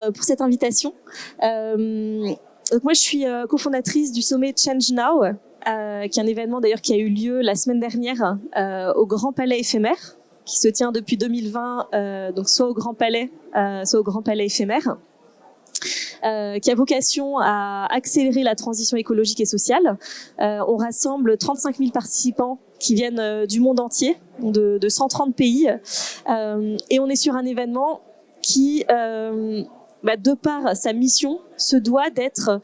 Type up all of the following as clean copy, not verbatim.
pour cette invitation. Donc moi, je suis cofondatrice du sommet Change Now, qui est un événement d'ailleurs qui a eu lieu la semaine dernière au Grand Palais éphémère, qui se tient depuis 2020, donc soit au Grand Palais éphémère, qui a vocation à accélérer la transition écologique et sociale. On rassemble 35 000 participants qui viennent du monde entier, de 130 pays, et on est sur un événement qui, de par sa mission, se doit d'être,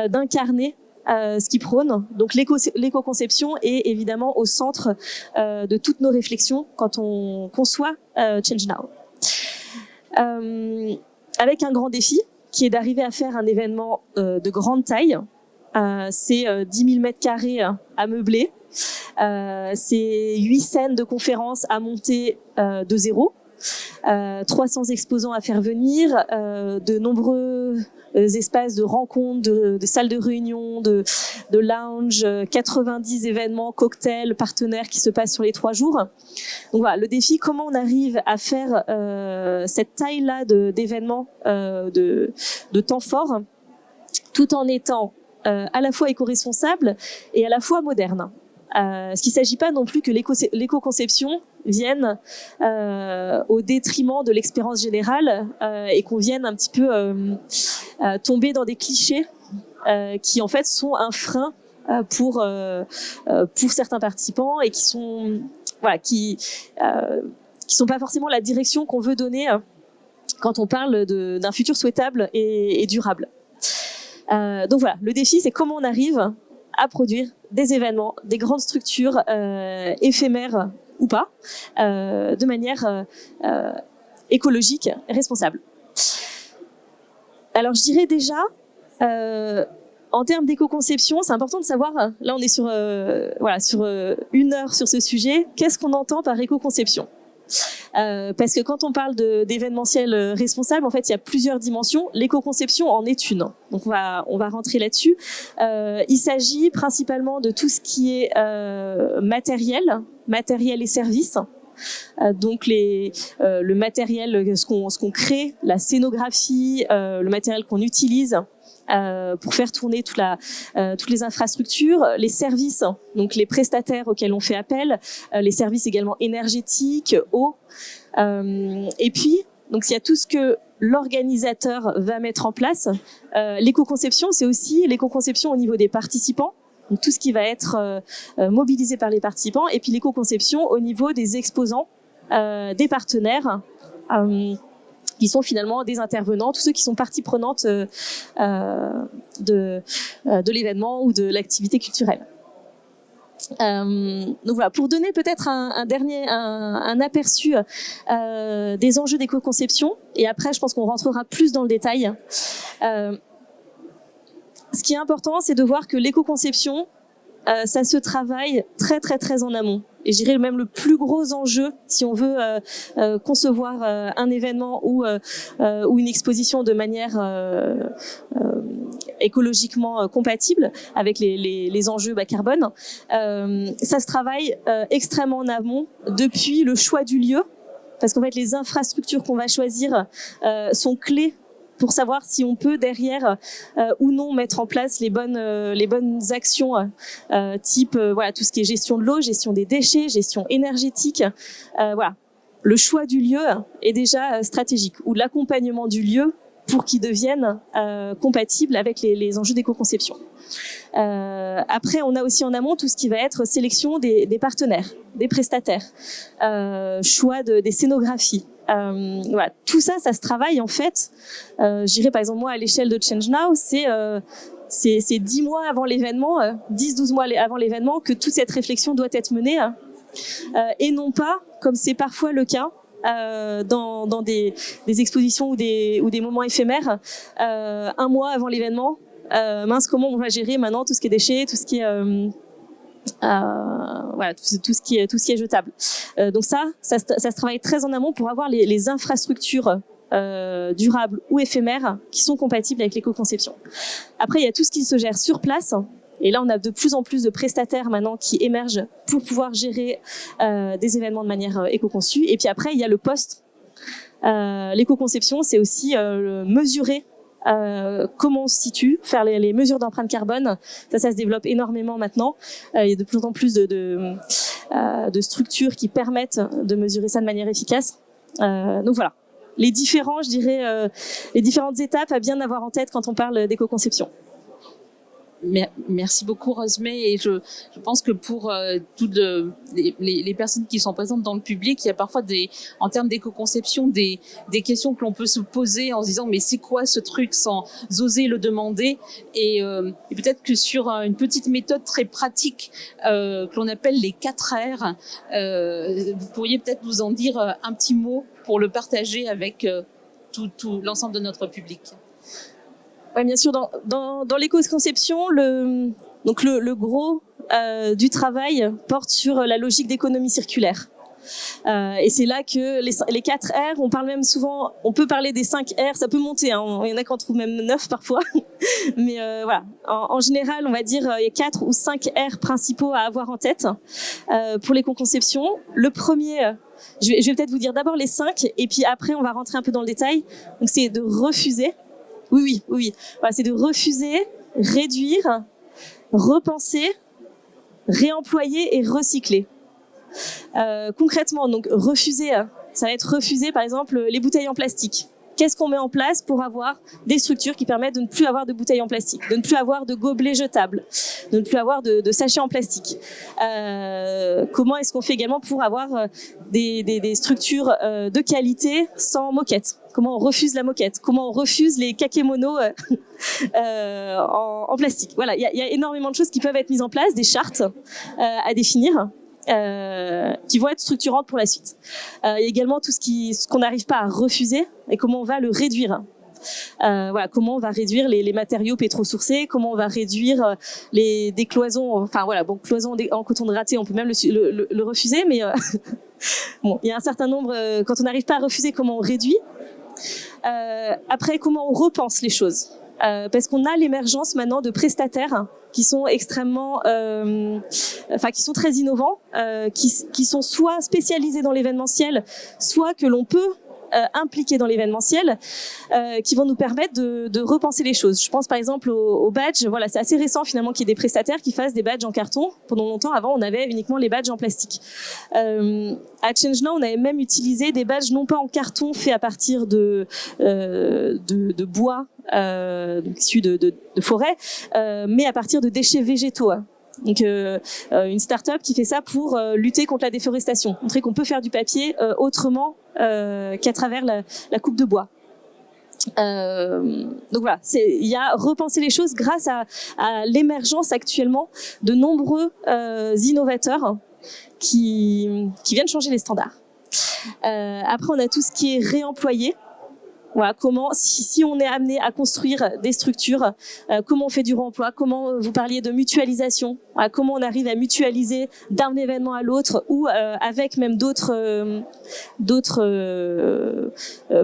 d'incarner ce qui prône. Donc l'éco-conception est évidemment au centre de toutes nos réflexions quand on conçoit Change Now. Avec un grand défi qui est d'arriver à faire un événement de grande taille. C'est 10 000 mètres carrés à meubler. C'est 8 scènes de conférences à monter de zéro. 300 exposants à faire venir, de nombreux espaces de rencontres, de salles de réunion, de lounge, 90 événements, cocktails, partenaires qui se passent sur les 3 jours. Donc voilà, le défi, comment on arrive à faire cette taille-là d'événements, de temps fort, tout en étant à la fois éco-responsable et à la fois moderne. Ce qu'il ne s'agit pas non plus que l'éco-conception vienne au détriment de l'expérience générale et qu'on vienne un petit peu tomber dans des clichés qui en fait sont un frein pour certains participants et qui sont pas forcément la direction qu'on veut donner quand on parle d'un futur souhaitable et durable. Donc voilà, le défi, c'est comment on arrive à produire des événements, des grandes structures éphémères ou pas, de manière écologique et responsable. Alors je dirais déjà, en termes d'éco-conception, c'est important de savoir, là on est sur 1 heure sur ce sujet, qu'est-ce qu'on entend par éco-conception ? Parce que quand on parle d'événementiel responsable, en fait, il y a plusieurs dimensions. L'éco-conception en est une. Donc, on va rentrer là-dessus. Il s'agit principalement de tout ce qui est matériel et services. Donc le matériel, ce qu'on crée, la scénographie, le matériel qu'on utilise pour faire tourner toutes les infrastructures, les services, donc les prestataires auxquels on fait appel, les services également énergétiques, eau, et puis donc il y a tout ce que l'organisateur va mettre en place. L'éco-conception, c'est aussi l'éco-conception au niveau des participants. Donc tout ce qui va être mobilisé par les participants, et puis l'éco-conception au niveau des exposants, des partenaires, qui sont finalement des intervenants, tous ceux qui sont partie prenante de l'événement ou de l'activité culturelle. Donc voilà, pour donner peut-être un aperçu des enjeux d'éco-conception, et après je pense qu'on rentrera plus dans le détail. Ce qui est important, c'est de voir que l'éco-conception, ça se travaille très très très en amont. Et je dirais même le plus gros enjeu, si on veut concevoir un événement ou une exposition de manière écologiquement compatible avec les enjeux bas carbone, ça se travaille extrêmement en amont depuis le choix du lieu, parce qu'en fait les infrastructures qu'on va choisir sont clés pour savoir si on peut derrière ou non mettre en place les bonnes actions type tout ce qui est gestion de l'eau, gestion des déchets, gestion énergétique. Le choix du lieu est déjà stratégique, ou l'accompagnement du lieu pour qu'il devienne compatible avec les enjeux d'éco-conception. Après, on a aussi en amont tout ce qui va être sélection des partenaires, des prestataires, choix des scénographies. Tout ça se travaille en fait. Je dirais par exemple moi à l'échelle de Change Now, c'est 10 mois avant l'événement, 10-12 mois avant l'événement que toute cette réflexion doit être menée, et non pas comme c'est parfois le cas dans des expositions ou des moments éphémères, 1 mois avant l'événement. Comment on va gérer maintenant tout ce qui est déchets, tout ce qui est tout ce qui est jetable. Donc ça se travaille très en amont pour avoir les infrastructures durables ou éphémères qui sont compatibles avec l'éco-conception. Après, il y a tout ce qui se gère sur place. Et là, on a de plus en plus de prestataires maintenant qui émergent pour pouvoir gérer des événements de manière éco-conçue. Et puis après, il y a le post. L'éco-conception, c'est aussi mesurer comment on se situe, faire les mesures d'empreinte carbone. Ça se développe énormément maintenant. Il y a de plus en plus de structures qui permettent de mesurer ça de manière efficace. Donc voilà, les différentes étapes à bien avoir en tête quand on parle d'éco-conception. Merci beaucoup Rosemée, et je pense que pour toutes les personnes qui sont présentes dans le public, il y a parfois en termes d'éco-conception des questions que l'on peut se poser en se disant mais c'est quoi ce truc sans oser le demander, et peut-être que sur une petite méthode très pratique que l'on appelle les 4 R, vous pourriez peut-être nous en dire un petit mot pour le partager avec tout l'ensemble de notre public. Ouais, bien sûr, dans l'éco-conception, le gros du travail porte sur la logique d'économie circulaire. Et c'est là que les 4 R, on parle même souvent, on peut parler des 5 R, ça peut monter, hein, il y en a qui en trouvent même 9 parfois. Mais voilà, en général, on va dire il y a 4 ou 5 R principaux à avoir en tête pour l'éco-conception. Le premier, je vais peut-être vous dire d'abord les 5, et puis après on va rentrer un peu dans le détail. Donc c'est de refuser. Oui. Voilà, c'est de refuser, réduire, repenser, réemployer et recycler. Concrètement, donc refuser, ça va être refuser par exemple les bouteilles en plastique. Qu'est-ce qu'on met en place pour avoir des structures qui permettent de ne plus avoir de bouteilles en plastique, de ne plus avoir de gobelets jetables, de ne plus avoir de sachets en plastique. Comment est-ce qu'on fait également pour avoir des structures de qualité sans moquette? Comment on refuse la moquette? Comment on refuse les kakémonos en plastique? Voilà, il y a énormément de choses qui peuvent être mises en place, des chartes à définir. Qui vont être structurantes pour la suite. Il y a également tout ce qu'on n'arrive pas à refuser et comment on va le réduire. Voilà, comment on va réduire les matériaux pétrosourcés, comment on va réduire des cloisons. Enfin voilà, bon, cloisons en coton de raté, on peut même le refuser, mais bon, il y a un certain nombre. Quand on n'arrive pas à refuser, comment on réduit. Après, comment on repense les choses. Parce qu'on a l'émergence maintenant de prestataires qui sont extrêmement, qui sont très innovants, qui sont soit spécialisés dans l'événementiel, soit que l'on peut impliquer dans l'événementiel, qui vont nous permettre de repenser les choses. Je pense par exemple aux badges. Voilà, c'est assez récent finalement qu'il y ait des prestataires qui fassent des badges en carton. Pendant longtemps, avant, on avait uniquement les badges en plastique. À ChangeNow, on avait même utilisé des badges non pas en carton faits à partir de bois, donc issus de forêt, mais à partir de déchets végétaux. Donc une start-up qui fait ça pour lutter contre la déforestation, montrer qu'on peut faire du papier autrement qu'à travers la coupe de bois. Donc voilà, il y a repenser les choses grâce à l'émergence actuellement de nombreux innovateurs qui viennent changer les standards. Après, on a tout ce qui est réemployé. Voilà, comment, si on est amené à construire des structures, comment on fait du réemploi, comment vous parliez de mutualisation, voilà, comment on arrive à mutualiser d'un événement à l'autre ou avec même d'autres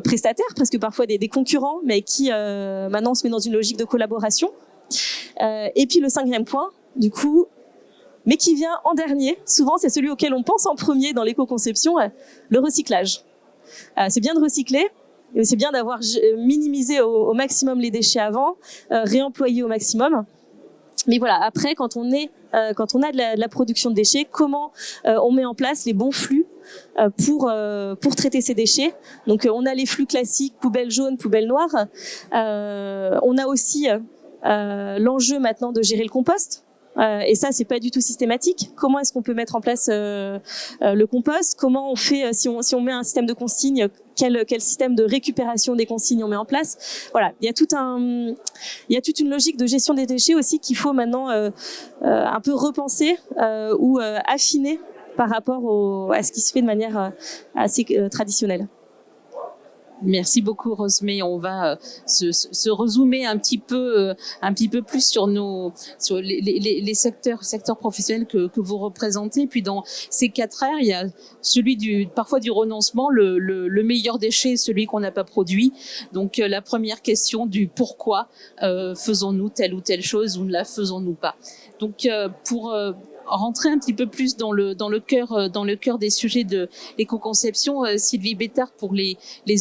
prestataires, parce que parfois des concurrents, mais qui maintenant se met dans une logique de collaboration. Et puis le 5e point, du coup, mais qui vient en dernier, souvent c'est celui auquel on pense en premier dans l'éco-conception, le recyclage. C'est bien de recycler. Et c'est bien d'avoir minimisé au maximum les déchets avant, réemployé au maximum. Mais voilà, après, quand on a de la production de déchets, comment on met en place les bons flux pour traiter ces déchets. Donc, on a les flux classiques, poubelle jaune, poubelle noire. On a aussi l'enjeu maintenant de gérer le compost. Et ça, c'est pas du tout systématique. Comment est-ce qu'on peut mettre en place le compost? Comment on fait si on met un système de consigne? Quel système de récupération des consignes on met en place? Voilà, il y a toute une logique de gestion des déchets aussi qu'il faut maintenant un peu repenser ou affiner par rapport à ce qui se fait de manière assez traditionnelle. Merci beaucoup Rosemée. On va se rezoomer un petit peu plus sur les secteurs professionnels que vous représentez. Puis dans ces 4 R, il y a celui parfois du renoncement, le meilleur déchet, celui qu'on n'a pas produit. Donc la première question du pourquoi faisons-nous telle ou telle chose ou ne la faisons-nous pas. Donc pour rentrer un petit peu plus dans le cœur des sujets de l'éco-conception, Sylvie Bétard, pour les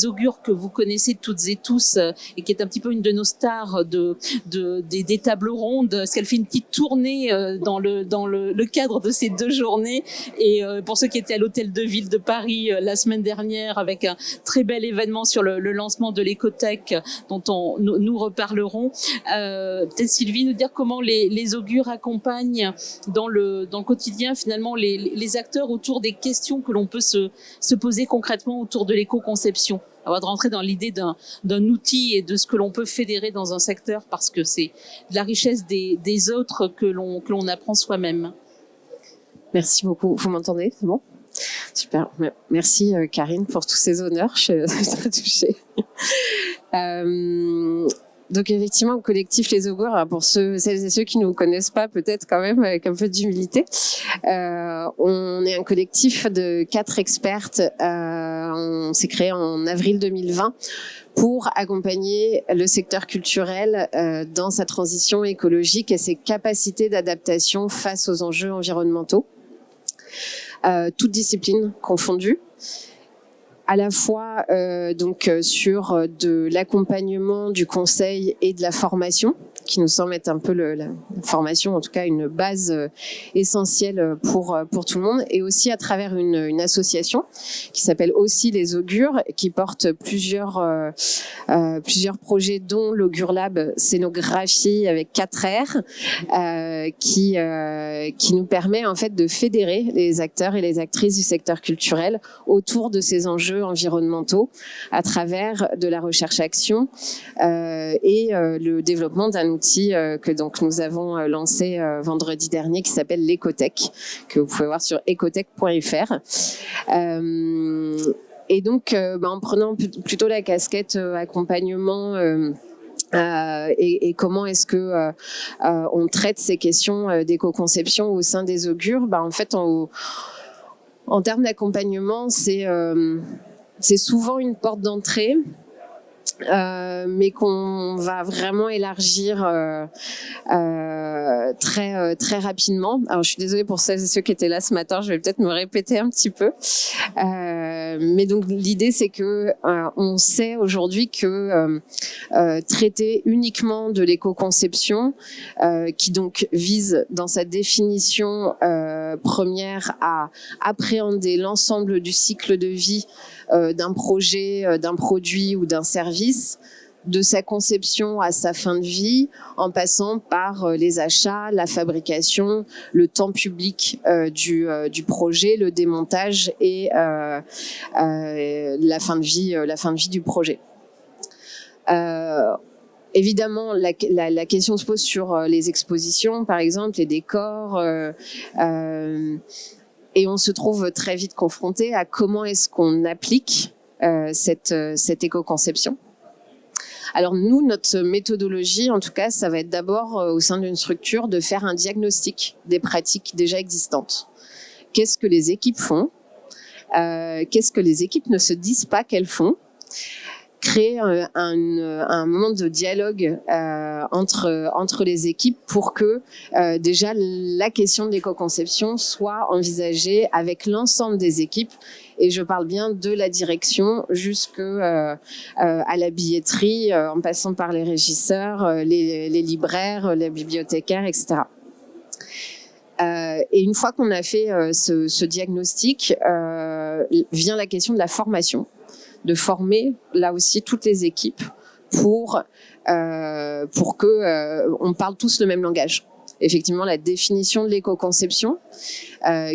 augures que vous connaissez toutes et tous, et qui est un petit peu une de nos stars des tables rondes, parce qu'elle fait une petite tournée dans le cadre de ces 2 journées. Et pour ceux qui étaient à l'Hôtel de Ville de Paris la semaine dernière, avec un très bel événement sur le lancement de l'écothèque, dont nous reparlerons. Peut-être Sylvie, nous dire comment les augures accompagnent dans le quotidien finalement les acteurs autour des questions que l'on peut se poser concrètement autour de l'éco-conception. Avant de rentrer dans l'idée d'un outil et de ce que l'on peut fédérer dans un secteur, parce que c'est de la richesse des autres que l'on apprend soi-même. Merci beaucoup. Vous m'entendez? C'est bon? Super. Merci Karine pour tous ces honneurs. Je suis très touchée. Donc effectivement, le collectif Les Augures, pour celles et ceux qui ne nous connaissent pas, peut-être quand même avec un peu d'humilité, on est un collectif de 4 expertes. On s'est créé en avril 2020 pour accompagner le secteur culturel dans sa transition écologique et ses capacités d'adaptation face aux enjeux environnementaux, toutes disciplines confondues. À la fois sur de l'accompagnement, du conseil et de la formation, qui nous semble être un peu la formation, en tout cas une base essentielle pour tout le monde, et aussi à travers une association qui s'appelle aussi Les Augures, qui porte plusieurs projets, dont l'Augure Lab Scénographie avec 4 R, qui nous permet en fait de fédérer les acteurs et les actrices du secteur culturel autour de ces enjeux environnementaux à travers de la recherche-action et le développement d'un outil que donc nous avons lancé vendredi dernier, qui s'appelle l'écothèque, que vous pouvez voir sur ecotech.fr. Et donc en prenant plutôt la casquette accompagnement et comment est-ce que on traite ces questions d'éco-conception au sein des augures, en fait en termes d'accompagnement, c'est souvent une porte d'entrée, mais qu'on va vraiment élargir très rapidement. Alors, je suis désolée pour celles et ceux qui étaient là ce matin, je vais peut-être me répéter un petit peu. Mais donc, l'idée, c'est que on sait aujourd'hui que traiter uniquement de l'éco-conception, qui donc vise dans sa définition première à appréhender l'ensemble du cycle de vie d'un projet, d'un produit ou d'un service, de sa conception à sa fin de vie, en passant par les achats, la fabrication, le temps public du projet, le démontage et la fin de vie du projet. Évidemment, la question se pose sur les expositions, par exemple, les décors. Et on se trouve très vite confronté à comment est-ce qu'on applique cette éco-conception. Alors nous, notre méthodologie, en tout cas, ça va être d'abord au sein d'une structure de faire un diagnostic des pratiques déjà existantes. Qu'est-ce que les équipes font? Qu'est-ce que les équipes ne se disent pas qu'elles font? Créer un moment de dialogue entre les équipes pour que déjà la question de l'éco-conception soit envisagée avec l'ensemble des équipes, et je parle bien de la direction jusque à la billetterie, en passant par les régisseurs, les libraires, les bibliothécaires, etc. Et une fois qu'on a fait ce diagnostic, vient la question de la formation, de former là aussi toutes les équipes pour que on parle tous le même langage. Effectivement, la définition de l'éco-conception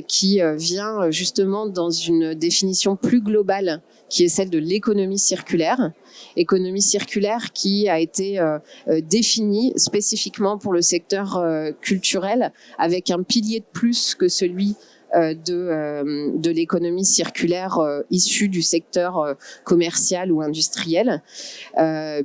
qui vient justement dans une définition plus globale, qui est celle de l'économie circulaire. Économie circulaire qui a été définie spécifiquement pour le secteur culturel, avec un pilier de plus que celui de l'économie circulaire issue du secteur commercial ou industriel,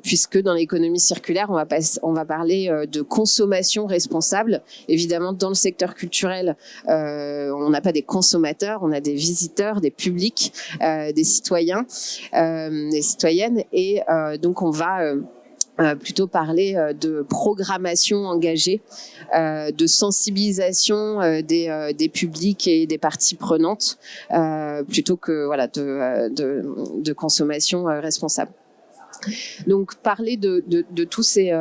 puisque dans l'économie circulaire, on va parler de consommation responsable. Évidemment, dans le secteur culturel, on n'a pas des consommateurs, on a des visiteurs, des publics, des citoyens, des citoyennes, et donc on va plutôt parler de programmation engagée, de sensibilisation des publics et des parties prenantes, plutôt que voilà de consommation responsable. Donc parler de tous ces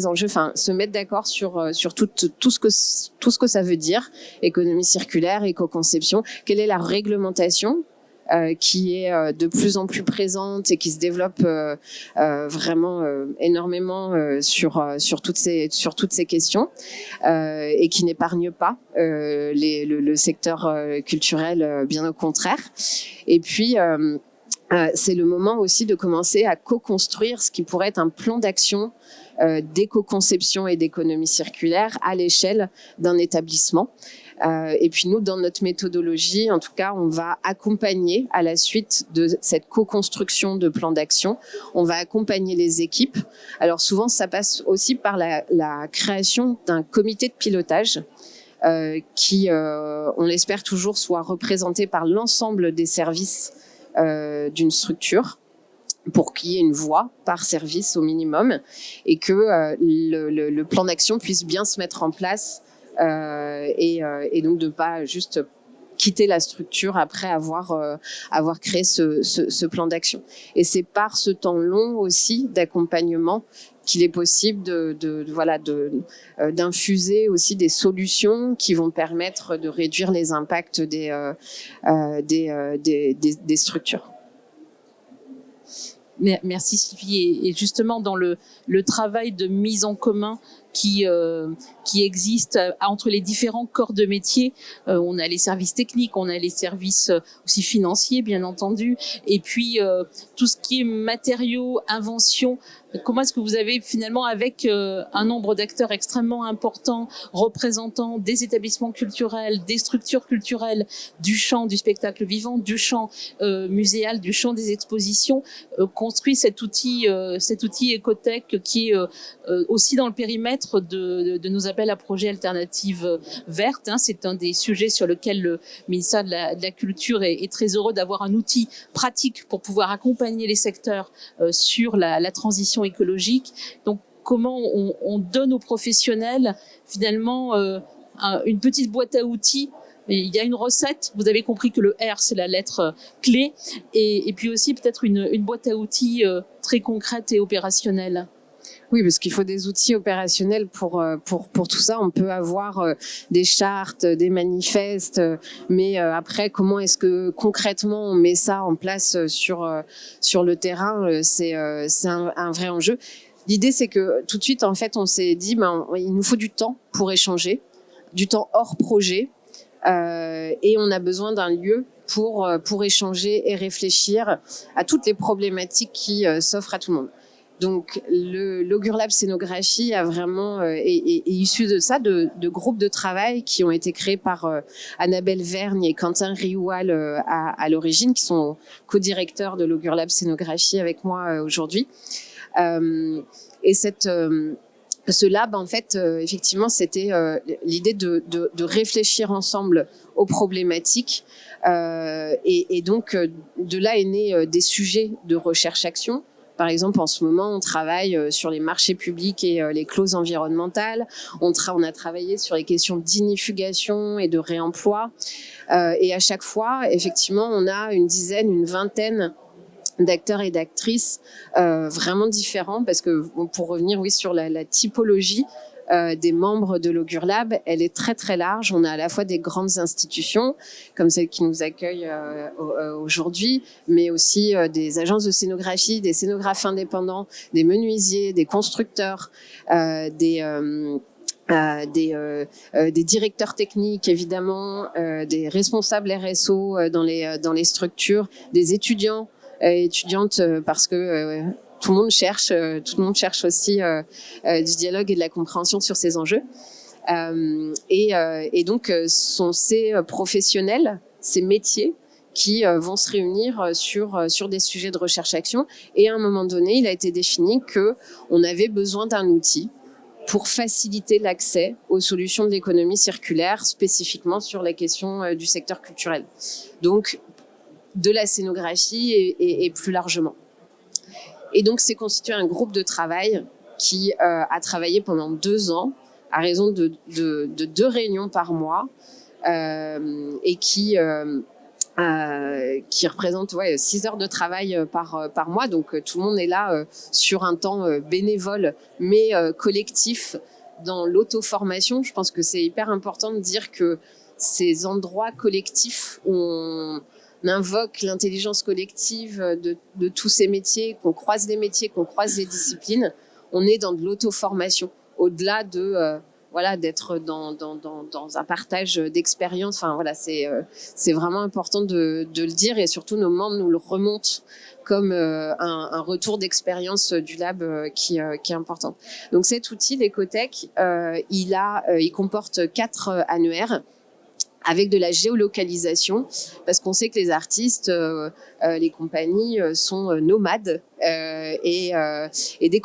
enjeux, enfin se mettre d'accord sur tout ce que ça veut dire, économie circulaire, éco-conception, quelle est la réglementation qui est de plus en plus présente et qui se développe vraiment énormément sur toutes ces questions, et qui n'épargne pas le secteur culturel, bien au contraire. Et puis c'est le moment aussi de commencer à co-construire ce qui pourrait être un plan d'action d'éco-conception et d'économie circulaire à l'échelle d'un établissement. Et puis nous, dans notre méthodologie, en tout cas, on va accompagner à la suite de cette co-construction de plan d'action, on va accompagner les équipes. Alors souvent, ça passe aussi par la création d'un comité de pilotage qui, on l'espère toujours, soit représenté par l'ensemble des services d'une structure, pour qu'il y ait une voix par service au minimum, et que le plan d'action puisse bien se mettre en place, et donc de pas juste quitter la structure après avoir créé ce plan d'action. Et c'est par ce temps long aussi d'accompagnement qu'il est possible d'infuser aussi des solutions qui vont permettre de réduire les impacts des structures. Merci Sylvie. Et justement, dans le travail de mise en commun qui existe entre les différents corps de métier, on a les services techniques, on a les services aussi financiers, bien entendu, et puis tout ce qui est matériaux, invention. Comment est-ce que vous avez finalement, avec un nombre d'acteurs extrêmement important, représentants des établissements culturels, des structures culturelles, du champ du spectacle vivant, du champ muséal, du champ des expositions, construit cet outil Ecotech qui est aussi dans le périmètre de nos appels à projets alternatives vertes. C'est un des sujets sur lequel le ministère de la Culture est très heureux d'avoir un outil pratique pour pouvoir accompagner les secteurs sur la transition écologique. Donc, comment on donne aux professionnels finalement une petite boîte à outils. Il y a une recette, vous avez compris que le R, c'est la lettre clé, et puis aussi peut-être une boîte à outils très concrète et opérationnelle. Oui, parce qu'il faut des outils opérationnels pour tout ça. On peut avoir des chartes, des manifestes, mais après, comment est-ce que concrètement on met ça en place sur le terrain, c'est un vrai enjeu. L'idée, c'est que tout de suite, en fait, on s'est dit, il nous faut du temps pour échanger, du temps hors projet, et on a besoin d'un lieu pour échanger et réfléchir à toutes les problématiques qui s'offrent à tout le monde. Donc, l'Augure Lab Scénographie a vraiment est issu de ça, de groupes de travail qui ont été créés par Annabelle Vergne et Quentin Rioual à l'origine, qui sont co-directeurs de l'Augure Lab Scénographie avec moi aujourd'hui. Et ce lab, en fait, effectivement, c'était l'idée de réfléchir ensemble aux problématiques. Et donc, de là est né des sujets de recherche-action. Par exemple, en ce moment, on travaille sur les marchés publics et les clauses environnementales. On a travaillé sur les questions d'inifugation et de réemploi. Et à chaque fois, effectivement, on a une vingtaine d'acteurs et d'actrices vraiment différents, parce que pour revenir sur la typologie des membres de l'Augure Lab, elle est très très large. On a à la fois des grandes institutions comme celle qui nous accueille aujourd'hui, mais aussi des agences de scénographie, des scénographes indépendants, des menuisiers, des constructeurs, des directeurs techniques évidemment, des responsables RSO dans les structures, des étudiants étudiantes, parce que tout le monde cherche aussi du dialogue et de la compréhension sur ces enjeux. Et donc, sont ces professionnels, ces métiers qui vont se réunir sur des sujets de recherche-action. Et à un moment donné, il a été défini qu'on avait besoin d'un outil pour faciliter l'accès aux solutions de l'économie circulaire, spécifiquement sur la question du secteur culturel. Donc, de la scénographie et plus largement. Et donc, c'est constitué un groupe de travail qui a travaillé pendant 2 ans à raison de 2 réunions par mois et qui représente 6 heures de travail par mois. Donc, tout le monde est là sur un temps bénévole, mais collectif dans l'auto-formation. Je pense que c'est hyper important de dire que ces endroits collectifs où on invoque l'intelligence collective de tous ces métiers, qu'on croise les métiers, qu'on croise les disciplines, on est dans de l'auto-formation, au-delà de d'être dans un partage d'expérience. Enfin voilà, c'est vraiment important de le dire, et surtout nos membres nous le remontent comme un retour d'expérience du lab qui est important. Donc cet outil, l'Ecotech, il comporte 4 annuaires avec de la géolocalisation, parce qu'on sait que les artistes, les compagnies sont nomades, et dès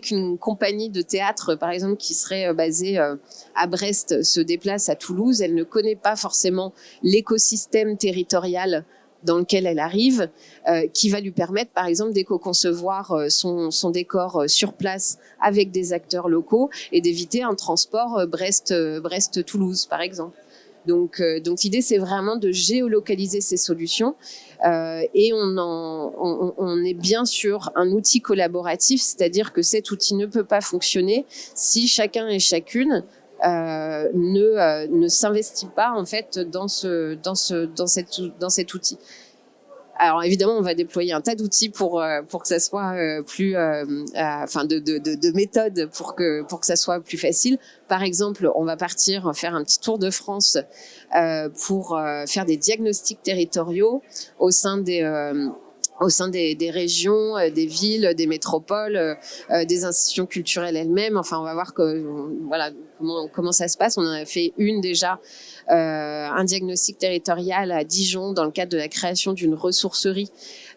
qu'une compagnie de théâtre, par exemple, qui serait basée à Brest, se déplace à Toulouse, elle ne connaît pas forcément l'écosystème territorial dans lequel elle arrive, qui va lui permettre, par exemple, d'éco-concevoir son décor sur place avec des acteurs locaux et d'éviter un transport Brest-Toulouse, par exemple. Donc l'idée, c'est vraiment de géolocaliser ces solutions, et on est bien sur un outil collaboratif, c'est-à-dire que cet outil ne peut pas fonctionner si chacun et chacune ne s'investit pas en fait dans cet outil. Alors évidemment, on va déployer un tas d'outils pour que ça soit plus, de méthodes pour que ça soit plus facile. Par exemple, on va partir faire un petit tour de France pour faire des diagnostics territoriaux au sein des régions, des villes, des métropoles, des institutions culturelles elles-mêmes. Enfin, on va voir comment ça se passe. On en a fait une déjà, un diagnostic territorial à Dijon dans le cadre de la création d'une ressourcerie.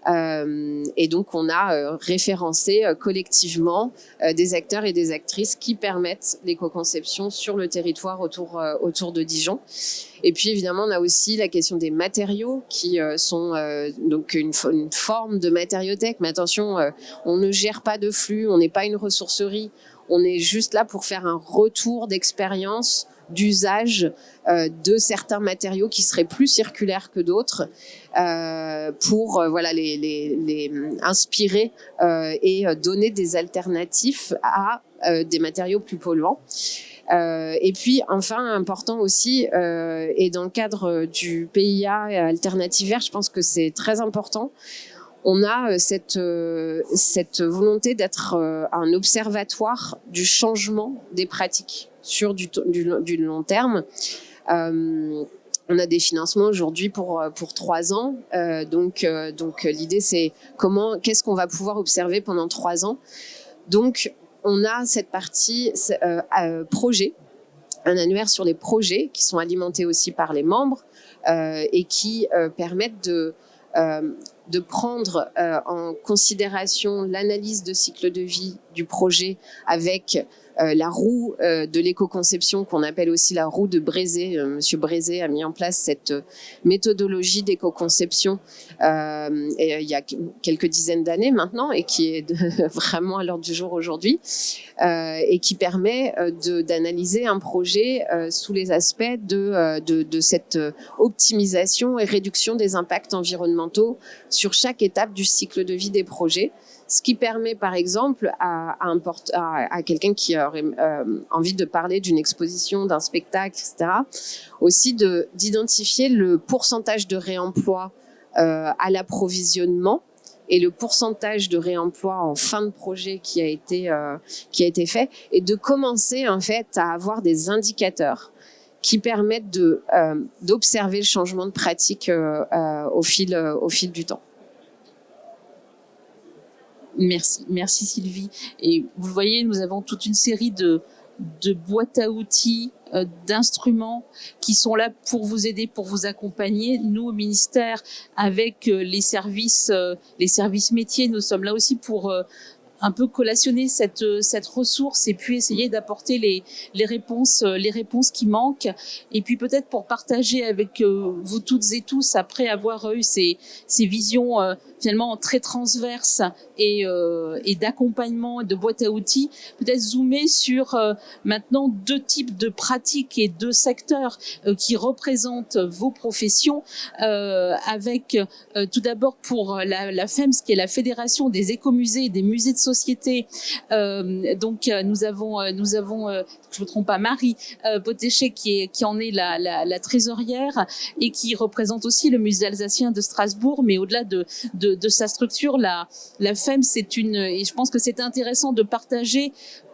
Et donc, on a référencé collectivement des acteurs et des actrices qui permettent l'éco-conception sur le territoire autour de Dijon. Et puis, évidemment, on a aussi la question des matériaux qui sont donc une forme de matériothèque. Mais attention, on ne gère pas de flux, on n'est pas une ressourcerie. On est juste là pour faire un retour d'expérience, d'usage de certains matériaux qui seraient plus circulaires que d'autres, pour les inspirer et donner des alternatives à des matériaux plus polluants. Et puis enfin, important aussi, et dans le cadre du PIA Alternative Vert, je pense que c'est très important. On a cette volonté d'être un observatoire du changement des pratiques sur du long terme. On a des financements aujourd'hui pour 3 ans. Donc l'idée, c'est qu'est-ce qu'on va pouvoir observer pendant 3 ans. Donc on a cette partie projet, un annuaire sur les projets qui sont alimentés aussi par les membres et qui permettent de prendre en considération l'analyse de cycle de vie du projet avec la roue de l'éco-conception qu'on appelle aussi la roue de Brézé. Monsieur Brézé a mis en place cette méthodologie d'éco-conception il y a quelques dizaines d'années maintenant, et qui est vraiment à l'ordre du jour aujourd'hui, et qui permet d'analyser un projet sous les aspects de cette optimisation et réduction des impacts environnementaux sur chaque étape du cycle de vie des projets. Ce qui permet, par exemple, à quelqu'un qui aurait envie de parler d'une exposition, d'un spectacle, etc., aussi d'identifier le pourcentage de réemploi à l'approvisionnement et le pourcentage de réemploi en fin de projet qui a été fait, et de commencer en fait à avoir des indicateurs qui permettent d'observer le changement de pratique au fil du temps. Merci Sylvie. Et vous le voyez, nous avons toute une série de boîtes à outils, d'instruments qui sont là pour vous aider, pour vous accompagner. Nous, au ministère, avec les services métiers, nous sommes là aussi pour un peu collationner cette ressource et puis essayer d'apporter les réponses qui manquent, et puis peut-être pour partager avec vous toutes et tous, après avoir eu ces visions finalement très transverses et d'accompagnement, de boîte à outils, peut-être zoomer sur maintenant 2 types de pratiques et 2 secteurs qui représentent vos professions, avec tout d'abord pour la FEMS, qui est la Fédération des écomusées et des musées de société. Donc nous avons, je me trompe pas, Marie Potéché qui en est la trésorière, et qui représente aussi le musée alsacien de Strasbourg. Mais au-delà de sa structure, la FEMS, et je pense que c'est intéressant de partager,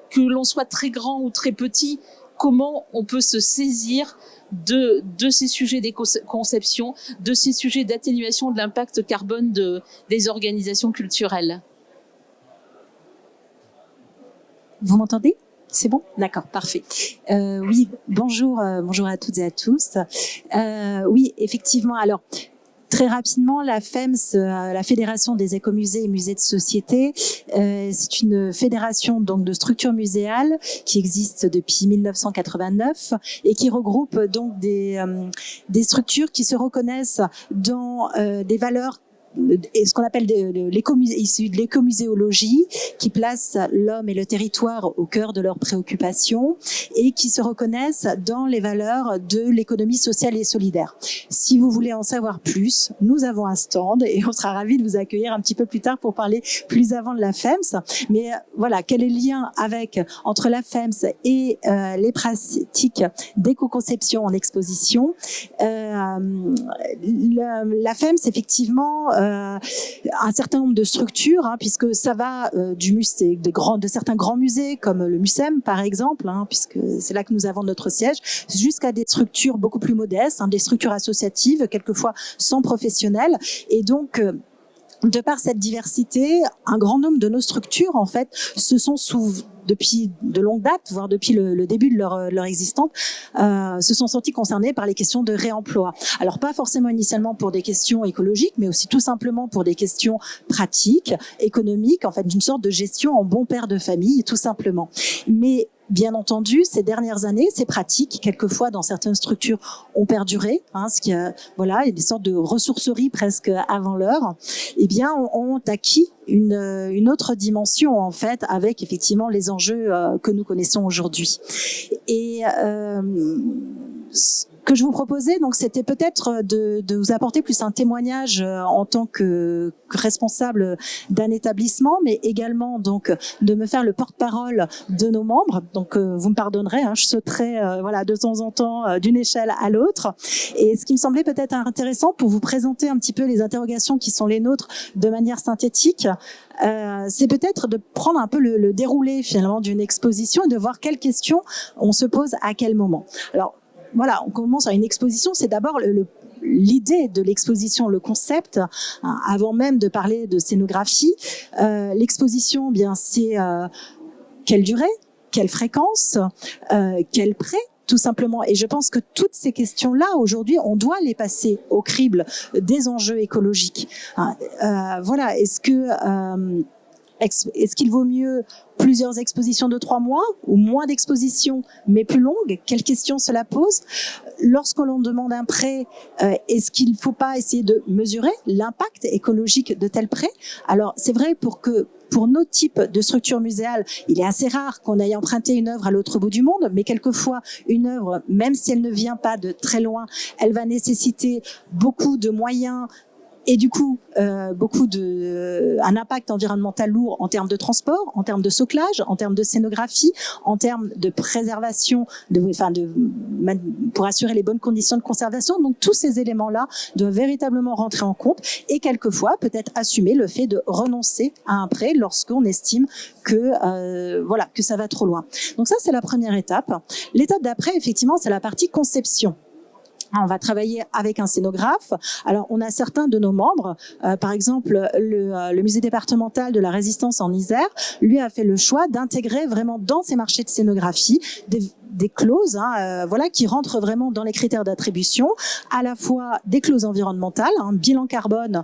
que l'on soit très grand ou très petit, comment on peut se saisir de ces sujets d'éco-conception, de ces sujets d'atténuation de l'impact carbone des organisations culturelles. Vous m'entendez ? C'est bon ? D'accord, parfait. Oui, bonjour à toutes et à tous. Oui, effectivement, alors... Très rapidement, la FEMS, la Fédération des écomusées et musées de société, c'est une fédération donc de structures muséales qui existe depuis 1989 et qui regroupe donc des structures qui se reconnaissent dans des valeurs et ce qu'on appelle issus de l'écomuséologie, qui place l'homme et le territoire au cœur de leurs préoccupations et qui se reconnaissent dans les valeurs de l'économie sociale et solidaire. Si vous voulez en savoir plus, nous avons un stand et on sera ravis de vous accueillir un petit peu plus tard pour parler plus avant de la FEMS. Mais voilà, quel est le lien entre la FEMS et les pratiques d'éco-conception en exposition? La FEMS, effectivement, un certain nombre de structures, puisque ça va du musée, de certains grands musées comme le MUSEM par exemple, puisque c'est là que nous avons notre siège, jusqu'à des structures beaucoup plus modestes, des structures associatives, quelquefois sans professionnels. Et donc, de par cette diversité, un grand nombre de nos structures, en fait, se sont depuis de longue date, voire depuis le début de leur existence, se sont sentis concernés par les questions de réemploi. Alors pas forcément initialement pour des questions écologiques, mais aussi tout simplement pour des questions pratiques, économiques, en fait d'une sorte de gestion en bon père de famille, tout simplement. Mais bien entendu, ces dernières années, ces pratiques, quelquefois dans certaines structures, ont perduré, ce qui, voilà, il y a des sortes de ressourceries presque avant l'heure, eh bien, ont acquis une autre dimension, en fait, avec effectivement les enjeux que nous connaissons aujourd'hui. Et ce que je vous proposais, donc, c'était peut-être de vous apporter plus un témoignage en tant que responsable d'un établissement, mais également donc de me faire le porte-parole de nos membres. Donc, vous me pardonnerez, je sauterai voilà de temps en temps d'une échelle à l'autre. Et ce qui me semblait peut-être intéressant pour vous présenter un petit peu les interrogations qui sont les nôtres de manière synthétique, c'est peut-être de prendre un peu le déroulé finalement d'une exposition et de voir quelles questions on se pose à quel moment. Alors voilà, on commence à une exposition, c'est d'abord l'idée de l'exposition, le concept, avant même de parler de scénographie. L'exposition, bien, c'est quelle durée, quelle fréquence, quel prix, tout simplement. Et je pense que toutes ces questions-là, aujourd'hui, on doit les passer au crible des enjeux écologiques. Voilà, est-ce qu'il vaut mieux plusieurs expositions de 3 mois ou moins d'expositions mais plus longues? Quelles questions cela pose? Lorsque l'on demande un prêt, est-ce qu'il ne faut pas essayer de mesurer l'impact écologique de tel prêt? Alors c'est vrai pour nos types de structures muséales, il est assez rare qu'on aille emprunter une œuvre à l'autre bout du monde, mais quelquefois une œuvre, même si elle ne vient pas de très loin, elle va nécessiter beaucoup de moyens, et du coup, un impact environnemental lourd en termes de transport, en termes de soclage, en termes de scénographie, en termes de préservation, pour assurer les bonnes conditions de conservation. Donc tous ces éléments-là doivent véritablement rentrer en compte et quelquefois peut-être assumer le fait de renoncer à un prêt lorsqu'on estime que ça va trop loin. Donc ça, c'est la première étape. L'étape d'après, effectivement, c'est la partie conception. On va travailler avec un scénographe. Alors, on a certains de nos membres, par exemple, le musée départemental de la Résistance en Isère, lui a fait le choix d'intégrer vraiment dans ses marchés de scénographie des clauses, voilà, qui rentrent vraiment dans les critères d'attribution, à la fois des clauses environnementales, bilan carbone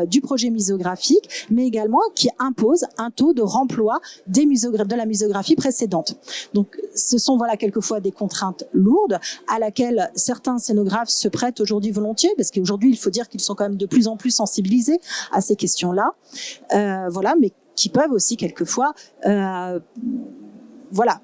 du projet muséographique, mais également qui imposent un taux de remploi de la muséographie précédente. Donc, ce sont voilà quelquefois des contraintes lourdes à laquelle certains scénographes se prêtent aujourd'hui volontiers, parce qu'aujourd'hui, il faut dire qu'ils sont quand même de plus en plus sensibilisés à ces questions-là, voilà, mais qui peuvent aussi quelquefois voilà,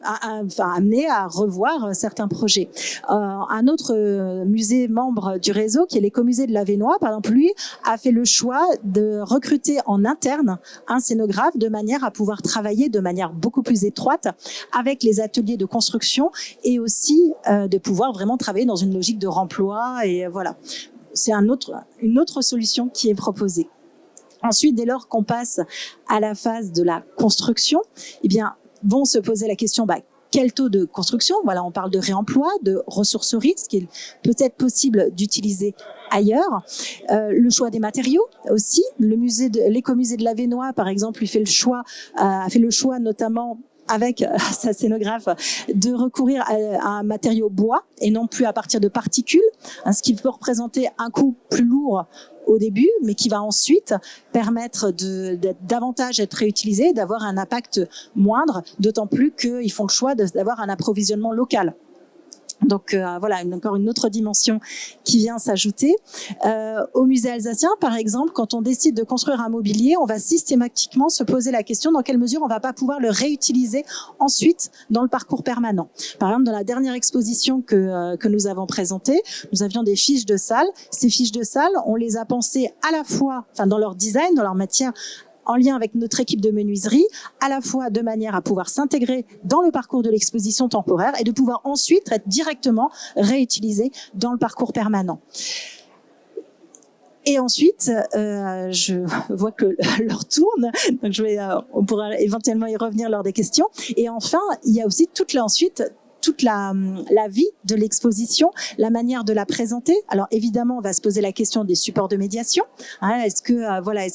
amener à revoir certains projets. Un autre musée membre du réseau, qui est l'écomusée de l'Avesnois, par exemple, lui, a fait le choix de recruter en interne un scénographe de manière à pouvoir travailler de manière beaucoup plus étroite avec les ateliers de construction et aussi de pouvoir vraiment travailler dans une logique de remploi. Et voilà, c'est une autre solution qui est proposée. Ensuite, dès lors qu'on passe à la phase de la construction, eh bien, vont se poser la question, quel taux de construction? Voilà, on parle de réemploi, de ressourcerie, ce qui est peut-être possible d'utiliser ailleurs. Le choix des matériaux aussi. L'écomusée de l'Avesnois, par exemple, a fait le choix notamment avec sa scénographe de recourir à un matériau bois et non plus à partir de particules, ce qui peut représenter un coût plus lourd au début, mais qui va ensuite permettre d'être davantage être réutilisé, d'avoir un impact moindre, d'autant plus qu'ils font le choix d'avoir un approvisionnement local. Donc voilà, encore une autre dimension qui vient s'ajouter. Au musée alsacien, par exemple, quand on décide de construire un mobilier, on va systématiquement se poser la question dans quelle mesure on va pas pouvoir le réutiliser ensuite dans le parcours permanent. Par exemple, dans la dernière exposition que nous avons présentée, nous avions des fiches de salle. Ces fiches de salle, on les a pensées à la fois, dans leur design, dans leur matière, en lien avec notre équipe de menuiserie, à la fois de manière à pouvoir s'intégrer dans le parcours de l'exposition temporaire et de pouvoir ensuite être directement réutilisé dans le parcours permanent. Et ensuite, je vois que l'heure tourne, donc on pourra éventuellement y revenir lors des questions. Et enfin, il y a aussi toute la vie de l'exposition, la manière de la présenter. Alors évidemment, on va se poser la question des supports de médiation. Est-ce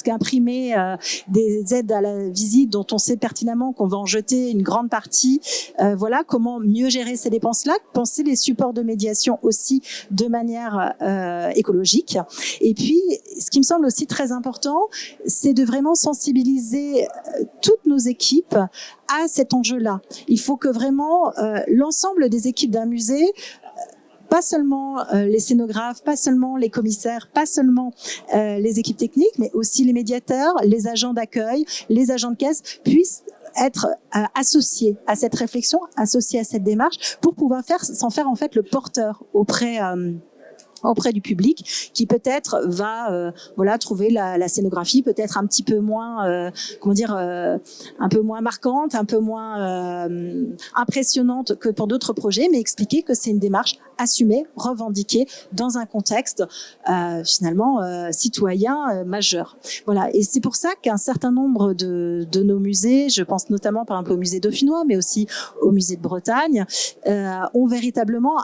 qu'imprimer des aides à la visite dont on sait pertinemment qu'on va en jeter une grande partie, comment mieux gérer ces dépenses-là, penser les supports de médiation aussi de manière écologique. Et puis, ce qui me semble aussi très important, c'est de vraiment sensibiliser toutes nos équipes à cet enjeu-là. Il faut que vraiment l'ensemble des équipes d'un musée, pas seulement les scénographes, pas seulement les commissaires, pas seulement les équipes techniques, mais aussi les médiateurs, les agents d'accueil, les agents de caisse, puissent être associés à cette réflexion, associés à cette démarche, pour pouvoir s'en faire en fait le porteur auprès du public, qui peut-être va trouver la scénographie peut-être un petit peu moins un peu moins marquante, un peu moins impressionnante que pour d'autres projets, mais expliquer que c'est une démarche assumée, revendiquée dans un contexte citoyen majeur. Voilà, et c'est pour ça qu'un certain nombre de nos musées, je pense notamment par exemple au musée dauphinois, mais aussi au musée de Bretagne, ont véritablement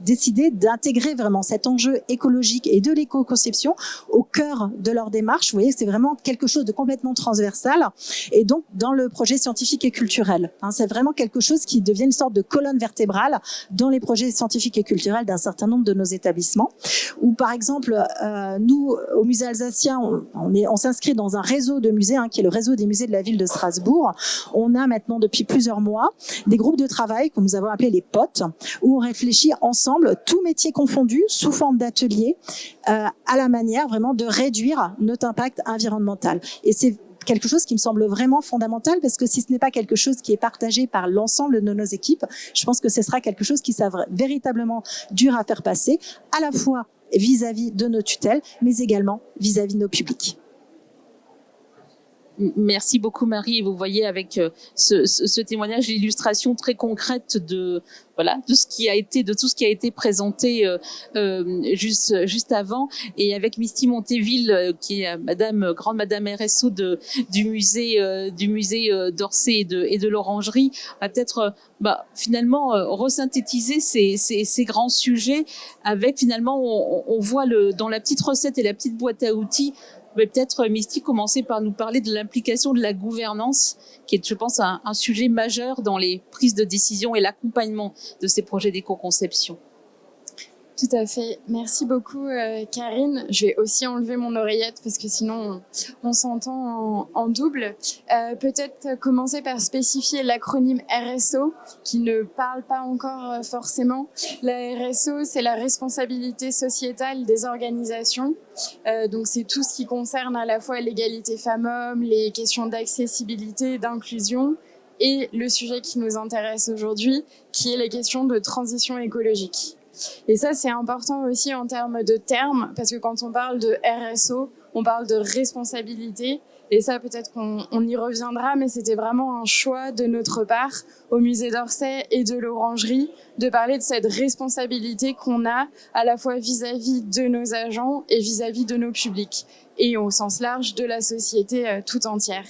décidé d'intégrer vraiment cet enjeu écologique et de l'éco-conception au cœur de leur démarche. Vous voyez, c'est vraiment quelque chose de complètement transversal, et donc dans le projet scientifique et culturel. C'est vraiment quelque chose qui devient une sorte de colonne vertébrale dans les projets scientifiques et culturels d'un certain nombre de nos établissements. Ou par exemple, nous, au musée alsacien, on s'inscrit dans un réseau de musées, qui est le réseau des musées de la ville de Strasbourg. On a maintenant depuis plusieurs mois des groupes de travail que nous avons appelés les POT, où on réfléchit ensemble, tous métiers confondus, sous forme d'ateliers, à la manière vraiment de réduire notre impact environnemental. Et c'est quelque chose qui me semble vraiment fondamental, parce que si ce n'est pas quelque chose qui est partagé par l'ensemble de nos équipes, je pense que ce sera quelque chose qui sera véritablement dur à faire passer, à la fois vis-à-vis de nos tutelles, mais également vis-à-vis de nos publics. Merci beaucoup Marie, et vous voyez avec ce témoignage l'illustration très concrète de tout ce qui a été présenté juste avant, et avec Misty Monteville qui est grande madame RSO du musée d'Orsay et de l'Orangerie, va peut-être finalement resynthétiser ces grands sujets avec finalement on voit dans la petite recette et la petite boîte à outils Mais peut-être, Misty, commencer par nous parler de l'implication de la gouvernance, qui est, je pense, un sujet majeur dans les prises de décision et l'accompagnement de ces projets d'éco-conception. Tout à fait. Merci beaucoup, Karine. Je vais aussi enlever mon oreillette parce que sinon on s'entend en double. Peut-être commencer par spécifier l'acronyme RSO qui ne parle pas encore forcément. La RSO, c'est la responsabilité sociétale des organisations. Donc c'est tout ce qui concerne à la fois l'égalité femmes-hommes, les questions d'accessibilité, d'inclusion et le sujet qui nous intéresse aujourd'hui, qui est les questions de transition écologique. Et ça, c'est important aussi en termes de termes, parce que quand on parle de RSO, on parle de responsabilité. Et ça, peut-être qu'on y reviendra, mais c'était vraiment un choix de notre part, au musée d'Orsay et de l'Orangerie, de parler de cette responsabilité qu'on a à la fois vis-à-vis de nos agents et vis-à-vis de nos publics, et au sens large de la société tout entière.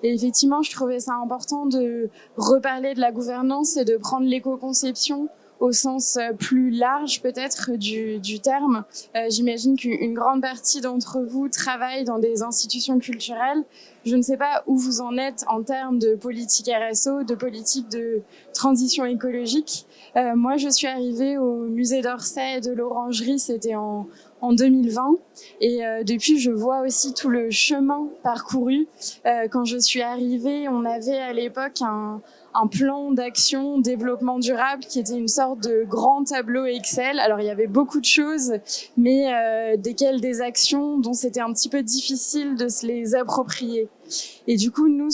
Et effectivement, je trouvais ça important de reparler de la gouvernance et de prendre l'éco-conception au sens plus large peut-être du terme. J'imagine qu'une grande partie d'entre vous travaille dans des institutions culturelles. Je ne sais pas où vous en êtes en termes de politique RSO, de politique de transition écologique. Moi, je suis arrivée au musée d'Orsay et de l'Orangerie, c'était en 2020. Et depuis, je vois aussi tout le chemin parcouru. Quand je suis arrivée, on avait à l'époque un plan d'action développement durable qui était une sorte de grand tableau Excel. Alors, il y avait beaucoup de choses, mais des actions dont c'était un petit peu difficile de se les approprier. Et du coup, nous,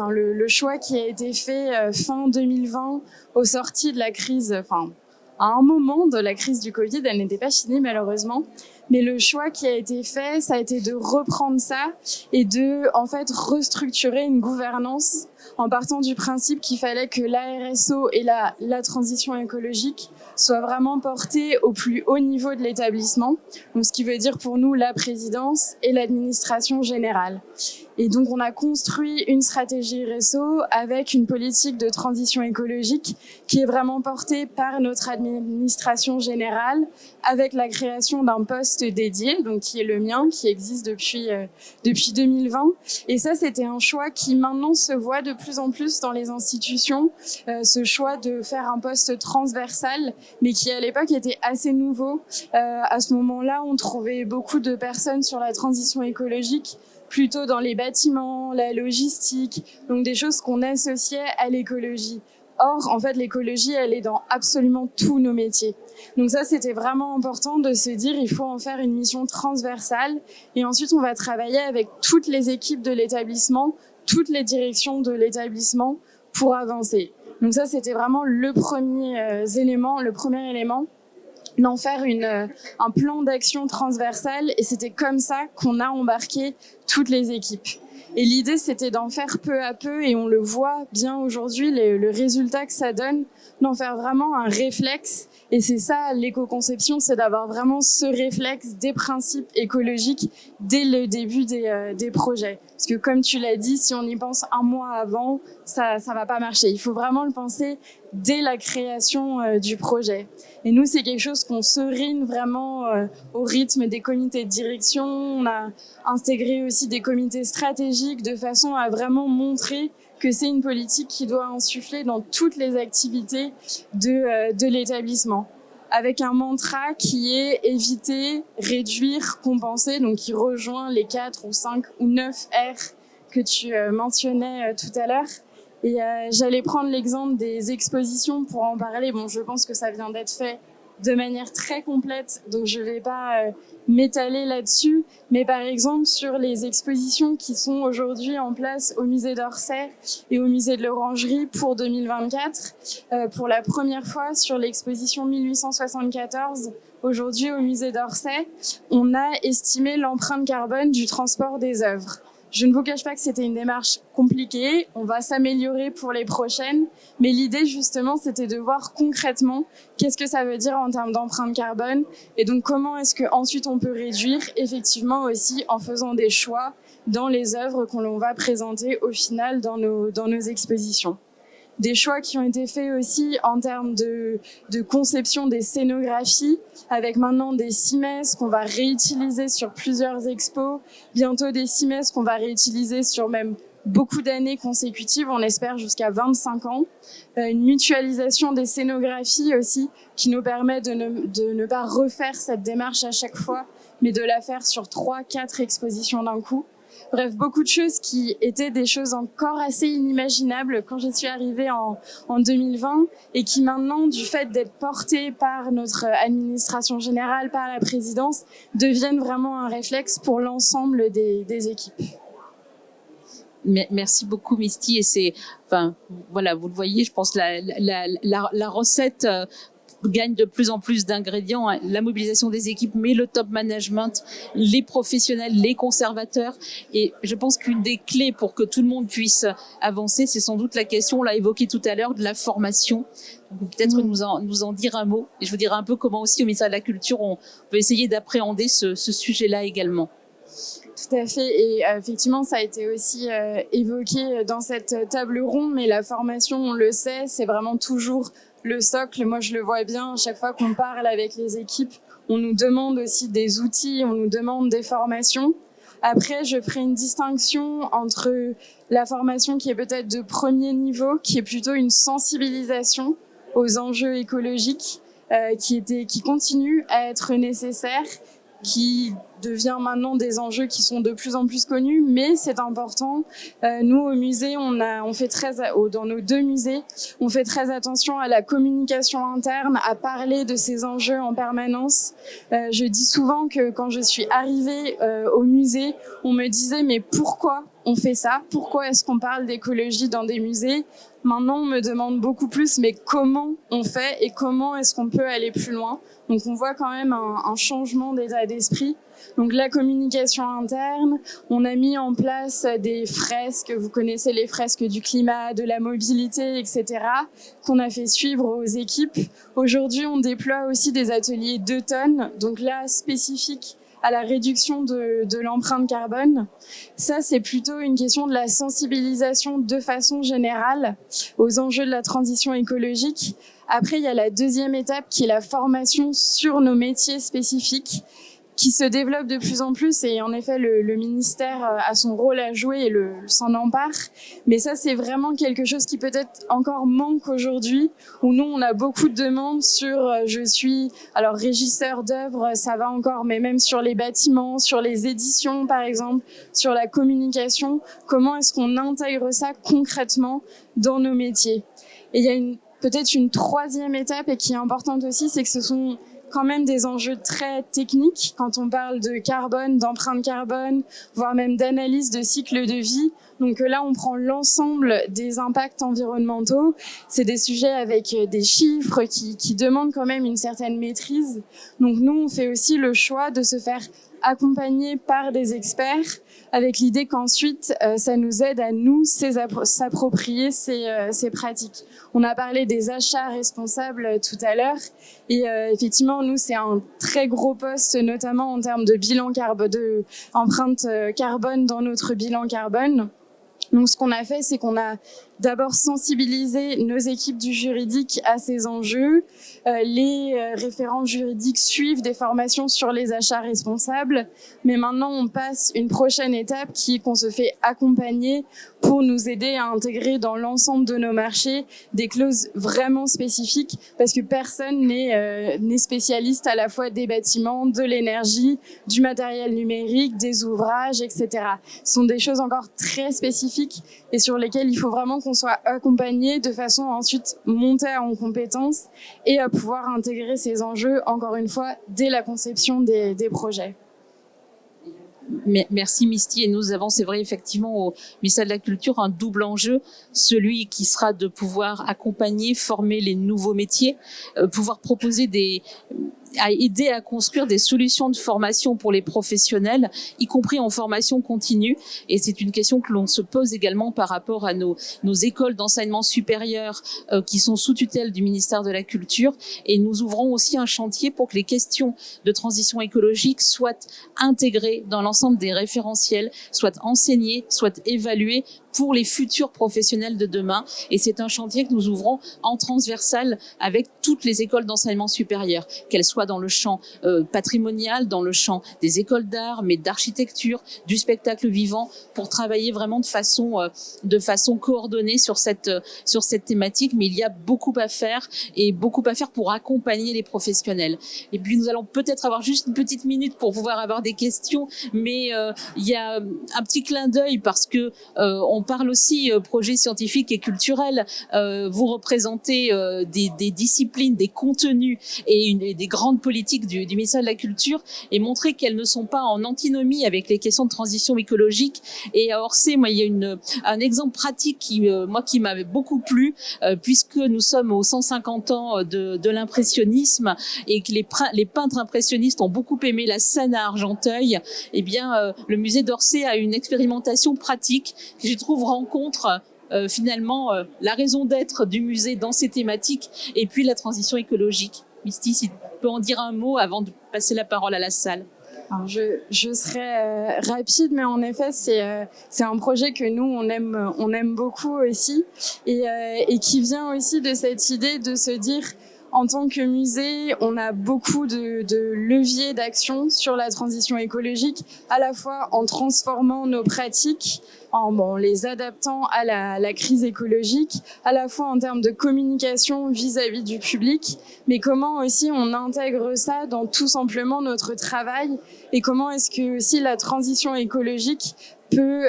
le choix qui a été fait fin 2020 aux sorties de la crise, à un moment de la crise du Covid, elle n'était pas finie malheureusement, mais le choix qui a été fait, ça a été de reprendre ça et de, en fait, restructurer une gouvernance en partant du principe qu'il fallait que la RSO et la transition écologique soient vraiment portées au plus haut niveau de l'établissement, donc ce qui veut dire pour nous la présidence et l'administration générale. Et donc, on a construit une stratégie RSO avec une politique de transition écologique qui est vraiment portée par notre administration générale avec la création d'un poste dédié, donc qui est le mien, qui existe depuis 2020. Et ça, c'était un choix qui maintenant se voit de plus en plus dans les institutions, ce choix de faire un poste transversal, mais qui à l'époque était assez nouveau. À ce moment-là, on trouvait beaucoup de personnes sur la transition écologique plutôt dans les bâtiments, la logistique, donc des choses qu'on associait à l'écologie. Or, en fait, l'écologie, elle est dans absolument tous nos métiers. Donc ça, c'était vraiment important de se dire, il faut en faire une mission transversale. Et ensuite, on va travailler avec toutes les équipes de l'établissement, toutes les directions de l'établissement pour avancer. Donc ça, c'était vraiment le premier élément, d'en faire un plan d'action transversal, et c'était comme ça qu'on a embarqué toutes les équipes. Et l'idée, c'était d'en faire peu à peu, et on le voit bien aujourd'hui, le résultat que ça donne, d'en faire vraiment un réflexe. Et c'est ça, l'éco-conception, c'est d'avoir vraiment ce réflexe des principes écologiques dès le début des projets. Parce que comme tu l'as dit, si on y pense un mois avant, ça va pas marcher. Il faut vraiment le penser dès la création du projet. Et nous, c'est quelque chose qu'on serine vraiment au rythme des comités de direction. On a intégré aussi des comités stratégiques de façon à vraiment montrer que c'est une politique qui doit insuffler dans toutes les activités de l'établissement, avec un mantra qui est éviter, réduire, compenser, donc qui rejoint les 4 ou 5 ou 9 R que tu mentionnais tout à l'heure. Et j'allais prendre l'exemple des expositions pour en parler. Bon, je pense que ça vient d'être fait de manière très complète, donc je vais pas m'étaler là-dessus. Mais par exemple, sur les expositions qui sont aujourd'hui en place au musée d'Orsay et au musée de l'Orangerie pour 2024, pour la première fois sur l'exposition 1874, aujourd'hui au musée d'Orsay, on a estimé l'empreinte carbone du transport des œuvres. Je ne vous cache pas que c'était une démarche compliquée, on va s'améliorer pour les prochaines, mais l'idée justement c'était de voir concrètement qu'est-ce que ça veut dire en termes d'empreinte carbone, et donc comment est-ce que ensuite on peut réduire effectivement aussi en faisant des choix dans les œuvres qu'on va présenter au final dans nos expositions. des choix qui ont été faits aussi en termes de conception des scénographies, avec maintenant des cimaises qu'on va réutiliser sur plusieurs expos, bientôt des cimaises qu'on va réutiliser sur même beaucoup d'années consécutives, on espère jusqu'à 25 ans. Une mutualisation des scénographies aussi, qui nous permet de ne pas refaire cette démarche à chaque fois, mais de la faire sur 3-4 expositions d'un coup. Bref, beaucoup de choses qui étaient des choses encore assez inimaginables quand je suis arrivée en 2020 et qui maintenant, du fait d'être portées par notre administration générale, par la présidence, deviennent vraiment un réflexe pour l'ensemble des équipes. Merci beaucoup, Misty. Et voilà, vous le voyez, je pense la recette gagne de plus en plus d'ingrédients, hein. La mobilisation des équipes, mais le top management, les professionnels, les conservateurs. Et je pense qu'une des clés pour que tout le monde puisse avancer, c'est sans doute la question, on l'a évoqué tout à l'heure, de la formation. Peut-être nous en dire un mot. Et je vous dirai un peu comment aussi au ministère de la Culture, on peut essayer d'appréhender ce sujet-là également. Tout à fait. Et effectivement, ça a été aussi évoqué dans cette table ronde, mais la formation, on le sait, c'est vraiment toujours le socle. Moi, je le vois bien, à chaque fois qu'on parle avec les équipes, on nous demande aussi des outils, on nous demande des formations. Après, je ferai une distinction entre la formation qui est peut-être de premier niveau, qui est plutôt une sensibilisation aux enjeux écologiques, qui continue à être nécessaire, qui devient maintenant des enjeux qui sont de plus en plus connus, mais c'est important. Nous, au musée, on fait dans nos 2 musées, on fait très attention à la communication interne, à parler de ces enjeux en permanence. Je dis souvent que quand je suis arrivée au musée, on me disait mais pourquoi on fait ça? Pourquoi est-ce qu'on parle d'écologie dans des musées? Maintenant, on me demande beaucoup plus, mais comment on fait et comment est-ce qu'on peut aller plus loin? Donc, on voit quand même un changement d'état d'esprit. Donc, la communication interne, on a mis en place des fresques, vous connaissez les fresques du climat, de la mobilité, etc., qu'on a fait suivre aux équipes. Aujourd'hui, on déploie aussi des ateliers d'automne, donc là, spécifiques à la réduction de l'empreinte carbone. Ça, c'est plutôt une question de la sensibilisation de façon générale aux enjeux de la transition écologique. Après, il y a la deuxième étape qui est la formation sur nos métiers spécifiques qui se développe de plus en plus et en effet le ministère a son rôle à jouer et s'en empare. Mais ça, c'est vraiment quelque chose qui peut-être encore manque aujourd'hui, où nous, on a beaucoup de demandes sur je suis alors régisseur d'œuvres, ça va encore, mais même sur les bâtiments, sur les éditions par exemple, sur la communication, comment est-ce qu'on intègre ça concrètement dans nos métiers? Et il y a peut-être une troisième étape et qui est importante aussi, c'est que ce sont quand même des enjeux très techniques quand on parle de carbone, d'empreinte carbone, voire même d'analyse de cycle de vie. Donc là, on prend l'ensemble des impacts environnementaux. C'est des sujets avec des chiffres qui demandent quand même une certaine maîtrise. Donc nous, on fait aussi le choix de se faire accompagner par des experts avec l'idée qu'ensuite, ça nous aide à nous s'approprier ces pratiques. On a parlé des achats responsables tout à l'heure et effectivement, nous, c'est un très gros poste, notamment en termes de bilan carbone, d'empreinte carbone dans notre bilan carbone. Donc, ce qu'on a fait, c'est qu'on a d'abord sensibilisé nos équipes du juridique à ces enjeux. Les référents juridiques suivent des formations sur les achats responsables. Mais maintenant, on passe une prochaine étape qui est qu'on se fait accompagner pour nous aider à intégrer dans l'ensemble de nos marchés des clauses vraiment spécifiques parce que personne n'est spécialiste à la fois des bâtiments, de l'énergie, du matériel numérique, des ouvrages, etc. Ce sont des choses encore très spécifiques et sur lesquelles il faut vraiment qu'on soit accompagné de façon à ensuite monter en compétences et à pouvoir intégrer ces enjeux, encore une fois, dès la conception des projets. Merci Misty. Et nous avons, c'est vrai, effectivement, au ministère de la Culture, un double enjeu, celui qui sera de pouvoir accompagner, former les nouveaux métiers, pouvoir proposer à aider à construire des solutions de formation pour les professionnels, y compris en formation continue. Et c'est une question que l'on se pose également par rapport à nos écoles d'enseignement supérieur qui sont sous tutelle du ministère de la Culture. Et nous ouvrons aussi un chantier pour que les questions de transition écologique soient intégrées dans l'ensemble des référentiels, soient enseignées, soient évaluées pour les futurs professionnels de demain. Et c'est un chantier que nous ouvrons en transversal avec toutes les écoles d'enseignement supérieur, qu'elles soient dans le champ patrimonial, dans le champ des écoles d'art, mais d'architecture, du spectacle vivant, pour travailler vraiment de façon coordonnée sur cette thématique. Mais il y a beaucoup à faire pour accompagner les professionnels. Et puis nous allons peut-être avoir juste une petite minute pour pouvoir avoir des questions, mais il y a un petit clin d'œil parce que on parle aussi projet scientifique et culturel. Vous représentez des disciplines, des contenus et des grandes politiques du ministère de la Culture, et montrer qu'elles ne sont pas en antinomie avec les questions de transition écologique. Et à Orsay, moi, il y a un exemple pratique qui m'avait beaucoup plu, puisque nous sommes aux 150 ans de l'impressionnisme et que les peintres impressionnistes ont beaucoup aimé la Seine à Argenteuil. Eh bien, le musée d'Orsay a une expérimentation pratique que je trouve rencontre finalement la raison d'être du musée dans ces thématiques et puis la transition écologique. Misty, si tu peux en dire un mot avant de passer la parole à la salle. Alors je serai rapide, mais en effet c'est un projet que nous on aime beaucoup aussi et qui vient aussi de cette idée de se dire, en tant que musée, on a beaucoup de leviers d'action sur la transition écologique, à la fois en transformant nos pratiques, en les adaptant à la crise écologique, à la fois en termes de communication vis-à-vis du public, mais comment aussi on intègre ça dans tout simplement notre travail, et comment est-ce que aussi la transition écologique peut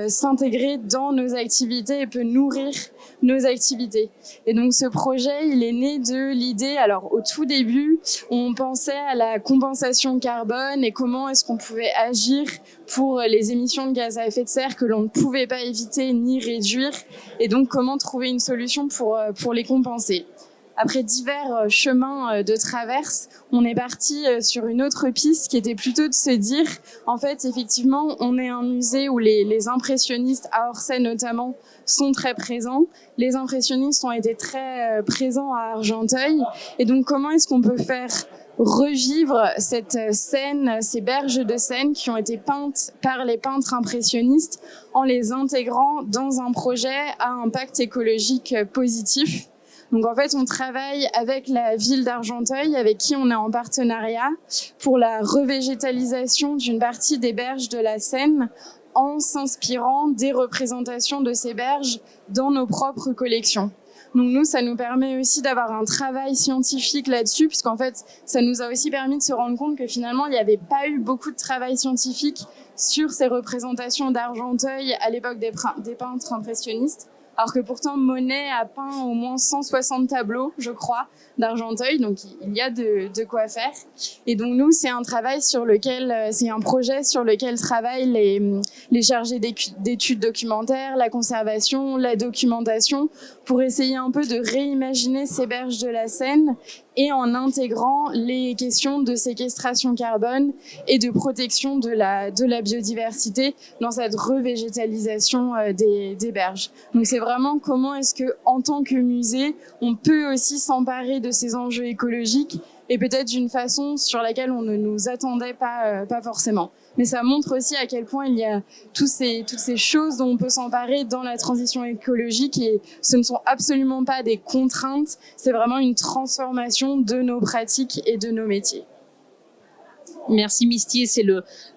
s'intégrer dans nos activités et peut nourrir nos activités. Et donc ce projet, il est né de l'idée, alors au tout début, on pensait à la compensation carbone et comment est-ce qu'on pouvait agir pour les émissions de gaz à effet de serre que l'on ne pouvait pas éviter ni réduire, et donc comment trouver une solution pour les compenser. Après divers chemins de traverse, on est parti sur une autre piste qui était plutôt de se dire, en fait, effectivement, on est un musée où les impressionnistes, à Orsay notamment, sont très présents. Les impressionnistes ont été très présents à Argenteuil. Et donc, comment est-ce qu'on peut faire revivre cette Seine, ces berges de Seine qui ont été peintes par les peintres impressionnistes en les intégrant dans un projet à impact écologique positif? Donc en fait, on travaille avec la ville d'Argenteuil, avec qui on est en partenariat pour la revégétalisation d'une partie des berges de la Seine en s'inspirant des représentations de ces berges dans nos propres collections. Donc nous, ça nous permet aussi d'avoir un travail scientifique là-dessus, puisqu'en fait, ça nous a aussi permis de se rendre compte que finalement, il n'y avait pas eu beaucoup de travail scientifique sur ces représentations d'Argenteuil à l'époque des peintres impressionnistes. Alors que pourtant Monet a peint au moins 160 tableaux, je crois, d'Argenteuil, donc il y a de quoi faire. Et donc nous, c'est un projet sur lequel travaillent les chargés d'études documentaires, la conservation, la documentation, pour essayer un peu de réimaginer ces berges de la Seine et en intégrant les questions de séquestration carbone et de protection de la biodiversité dans cette revégétalisation des berges. Donc c'est vraiment comment est-ce que, en tant que musée, on peut aussi s'emparer de ces enjeux écologiques et peut-être d'une façon sur laquelle on ne nous attendait pas forcément. Mais ça montre aussi à quel point il y a toutes ces choses dont on peut s'emparer dans la transition écologique, et ce ne sont absolument pas des contraintes, c'est vraiment une transformation de nos pratiques et de nos métiers. Merci Misty, et c'est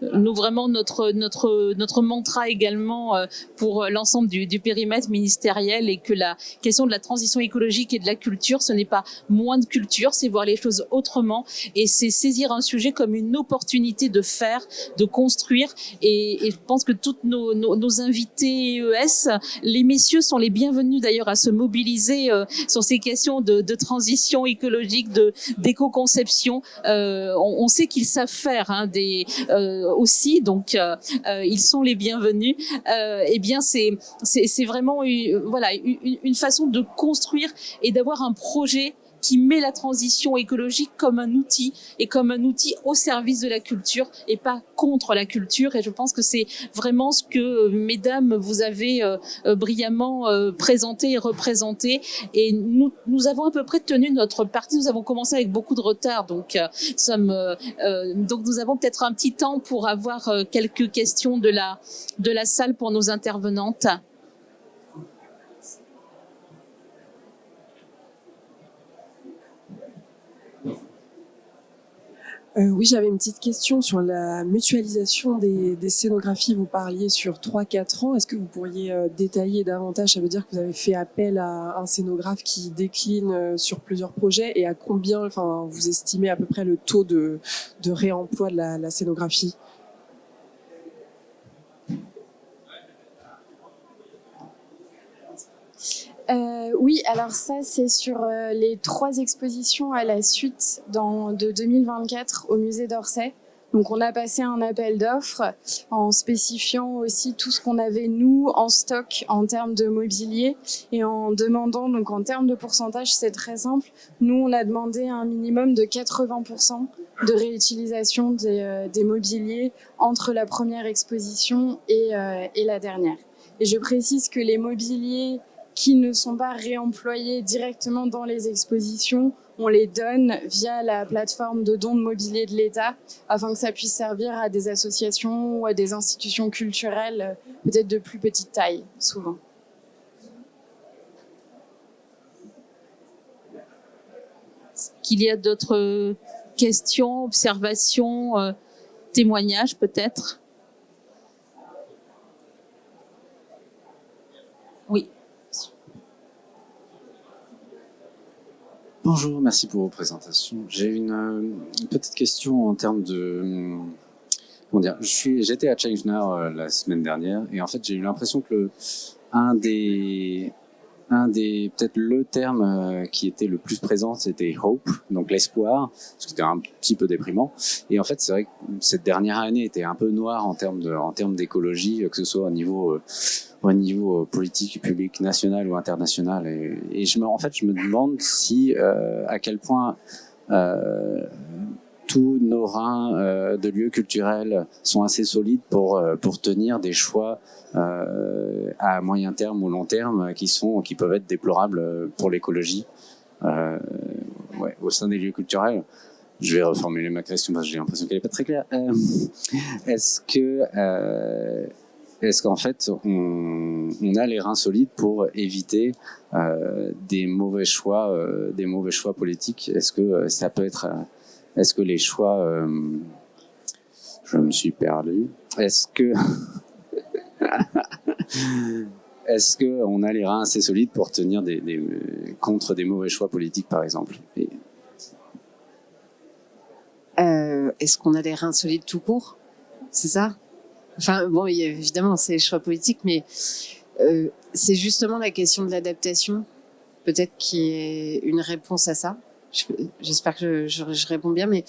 vraiment notre mantra également pour l'ensemble du périmètre ministériel, et que la question de la transition écologique et de la culture, ce n'est pas moins de culture, c'est voir les choses autrement, et c'est saisir un sujet comme une opportunité de faire, de construire, et je pense que toutes nos invités EES, les messieurs sont les bienvenus d'ailleurs à se mobiliser sur ces questions de transition écologique, d'éco-conception. On sait qu'ils savent faire aussi, donc ils sont les bienvenus. Eh bien c'est vraiment une façon de construire et d'avoir un projet qui met la transition écologique comme un outil et comme un outil au service de la culture et pas contre la culture. Et je pense que c'est vraiment ce que, mesdames, vous avez brillamment présenté et représenté. Et nous avons à peu près tenu notre partie. Nous avons commencé avec beaucoup de retard, donc donc nous avons peut-être un petit temps pour avoir quelques questions de la salle pour nos intervenantes. Oui, j'avais une petite question sur la mutualisation des scénographies. Vous parliez sur 3-4 ans. Est-ce que vous pourriez détailler davantage? Ça veut dire que vous avez fait appel à un scénographe qui décline sur plusieurs projets, et à combien, enfin, vous estimez à peu près le taux de réemploi de la scénographie? Oui, alors ça, c'est sur les 3 expositions à la suite de 2024 au musée d'Orsay. Donc, on a passé un appel d'offres en spécifiant aussi tout ce qu'on avait, nous, en stock en termes de mobilier, et en demandant, donc en termes de pourcentage, c'est très simple. Nous, on a demandé un minimum de 80% de réutilisation des mobiliers entre la première exposition et la dernière. Et je précise que les mobiliers qui ne sont pas réemployés directement dans les expositions, on les donne via la plateforme de dons de mobilier de l'État, afin que ça puisse servir à des associations ou à des institutions culturelles, peut-être de plus petite taille, souvent. Est-ce qu'il y a d'autres questions, observations, témoignages peut-être? Oui. Bonjour, merci pour vos présentations. J'ai une petite question en termes de... Comment dire, j'étais à Challenger la semaine dernière, et en fait j'ai eu l'impression que peut-être le terme qui était le plus présent, c'était hope, donc l'espoir, ce qui était un petit peu déprimant. Et en fait, c'est vrai que cette dernière année était un peu noire en termes d'écologie, que ce soit au niveau politique public national ou international. Et je me demande si à quel point tous nos reins de lieux culturels sont assez solides pour tenir des choix à moyen terme ou long terme qui peuvent être déplorables pour l'écologie au sein des lieux culturels. Je vais reformuler ma question parce que j'ai l'impression qu'elle n'est pas très claire. Est-ce qu'en fait on a les reins solides pour éviter des mauvais choix politiques? Est-ce que ça peut être est-ce que les choix je me suis perdu. Est-ce que on a les reins assez solides pour tenir contre des mauvais choix politiques, par exemple? Est-ce qu'on a les reins solides tout court? C'est ça? Enfin, bon, évidemment, c'est les choix politiques, mais c'est justement la question de l'adaptation, peut-être, qui est une réponse à ça. J'espère que je réponds bien, mais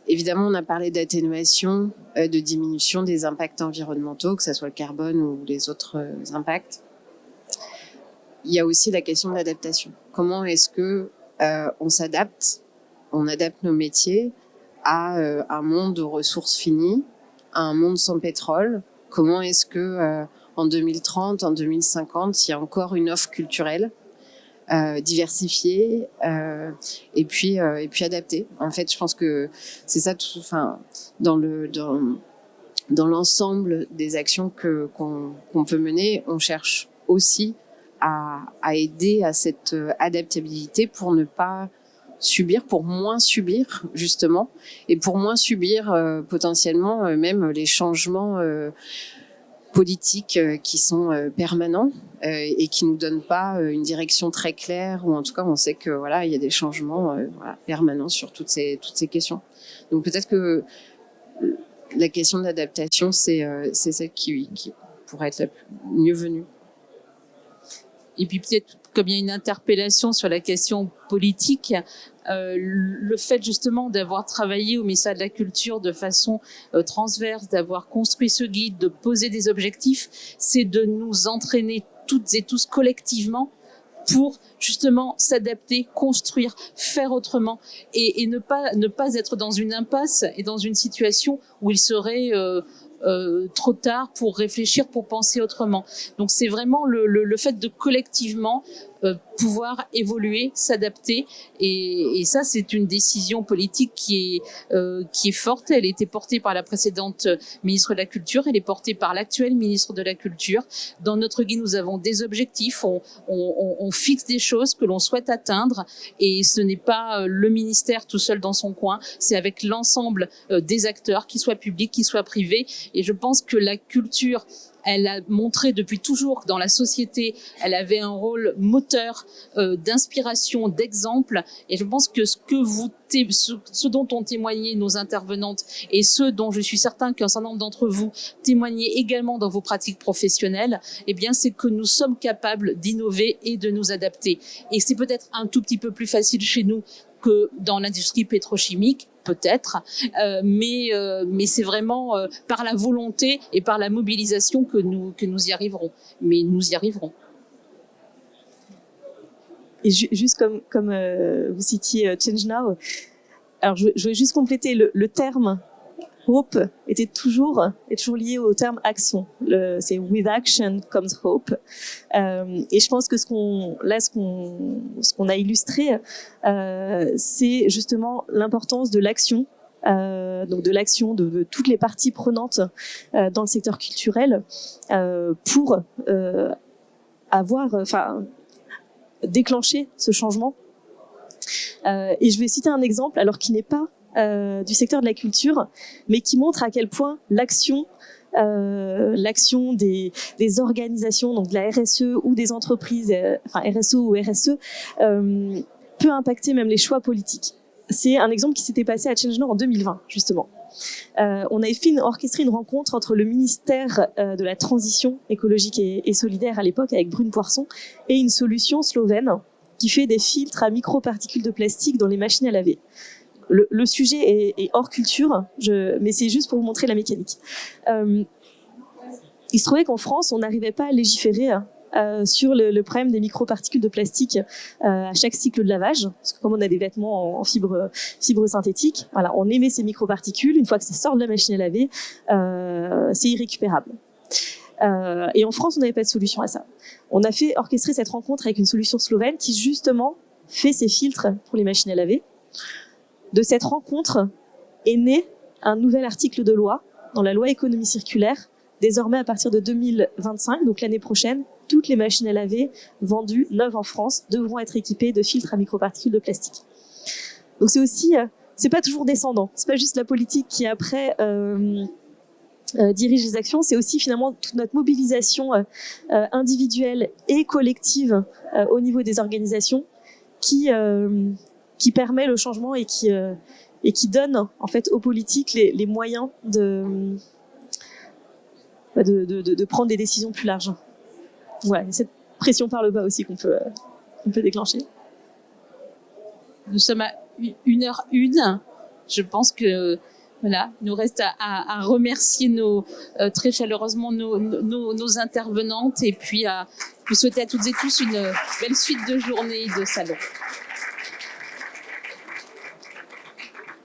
évidemment, on a parlé d'atténuation, de diminution des impacts environnementaux, que ce soit le carbone ou les autres impacts. Il y a aussi la question de l'adaptation. Comment est-ce que on s'adapte, on adapte nos métiers à un monde de ressources finies, à un monde sans pétrole? Comment est-ce que en 2030, en 2050, il y a encore une offre culturelle diversifiée et puis adaptée? En fait, je pense que c'est ça. Enfin, dans l'ensemble des actions qu'on peut mener, on cherche aussi à aider à cette adaptabilité pour ne pas subir, pour moins subir justement, et pour moins subir potentiellement même les changements politiques qui sont permanents et qui nous donnent pas une direction très claire, ou en tout cas on sait que voilà, il y a des changements permanents sur toutes ces questions. Donc peut-être que la question de l'adaptation c'est celle qui pourrait être la mieux venue. Et puis peut-être, comme il y a une interpellation sur la question politique, le fait justement d'avoir travaillé au ministère de la Culture de façon transverse, d'avoir construit ce guide, de poser des objectifs, c'est de nous entraîner toutes et tous collectivement pour justement s'adapter, construire, faire autrement et ne pas être dans une impasse et dans une situation où il serait trop tard pour réfléchir, pour penser autrement. Donc c'est vraiment le fait de collectivement pouvoir évoluer, s'adapter et ça c'est une décision politique qui est forte. Elle était portée par la précédente ministre de la Culture, elle est portée par l'actuel ministre de la Culture. Dans notre guide, nous avons des objectifs, on fixe des choses que l'on souhaite atteindre et ce n'est pas le ministère tout seul dans son coin, c'est avec l'ensemble des acteurs, qu'ils soient publics, qu'ils soient privés. Et je pense que la culture, elle a montré depuis toujours que dans la société, elle avait un rôle moteur d'inspiration, d'exemple. Et je pense que ce dont ont témoigné nos intervenantes et ce dont je suis certain qu'un certain nombre d'entre vous témoignez également dans vos pratiques professionnelles, eh bien, c'est que nous sommes capables d'innover et de nous adapter. Et c'est peut-être un tout petit peu plus facile chez nous que dans l'industrie pétrochimique, peut-être, mais c'est vraiment par la volonté et par la mobilisation que nous y arriverons. Mais nous y arriverons. Et juste comme vous citiez Change Now, alors je vais juste compléter le terme hope est toujours lié au terme action. C'est with action comes hope. Et je pense que ce qu'on a illustré, c'est justement l'importance de l'action. Donc de l'action de toutes les parties prenantes dans le secteur culturel pour déclencher ce changement. Et je vais citer un exemple, alors qui n'est pas du secteur de la culture, mais qui montre à quel point l'action des organisations, donc de la RSE ou des entreprises, RSO ou RSE, peut impacter même les choix politiques. C'est un exemple qui s'était passé à Change Now en 2020, justement. On avait orchestré une rencontre entre le ministère de la Transition écologique et solidaire à l'époque, avec Brune Poisson, et une solution slovène qui fait des filtres à microparticules de plastique dans les machines à laver. Le sujet est hors culture, mais c'est juste pour vous montrer la mécanique. Il se trouvait qu'en France, on n'arrivait pas à légiférer sur le problème des microparticules de plastique à chaque cycle de lavage, parce que comme on a des vêtements en fibre synthétique, voilà, on émet ces microparticules. Une fois que ça sort de la machine à laver, c'est irrécupérable. Et en France, on n'avait pas de solution à ça. On a fait orchestrer cette rencontre avec une solution slovène qui justement fait ces filtres pour les machines à laver. De cette rencontre est né un nouvel article de loi dans la loi économie circulaire. Désormais, à partir de 2025, donc l'année prochaine, toutes les machines à laver vendues neuves en France devront être équipées de filtres à microparticules de plastique. Donc c'est aussi, c'est pas toujours descendant. C'est pas juste la politique qui après dirige les actions. C'est aussi finalement toute notre mobilisation individuelle et collective au niveau des organisations qui permet le changement et qui donne en fait aux politiques les moyens de prendre des décisions plus larges. Voilà, cette pression par le bas aussi qu'on peut déclencher. Nous sommes à 1h01. Je pense que voilà, il nous reste à remercier très chaleureusement nos intervenantes et puis à vous souhaiter à toutes et tous une belle suite de journée et de salon.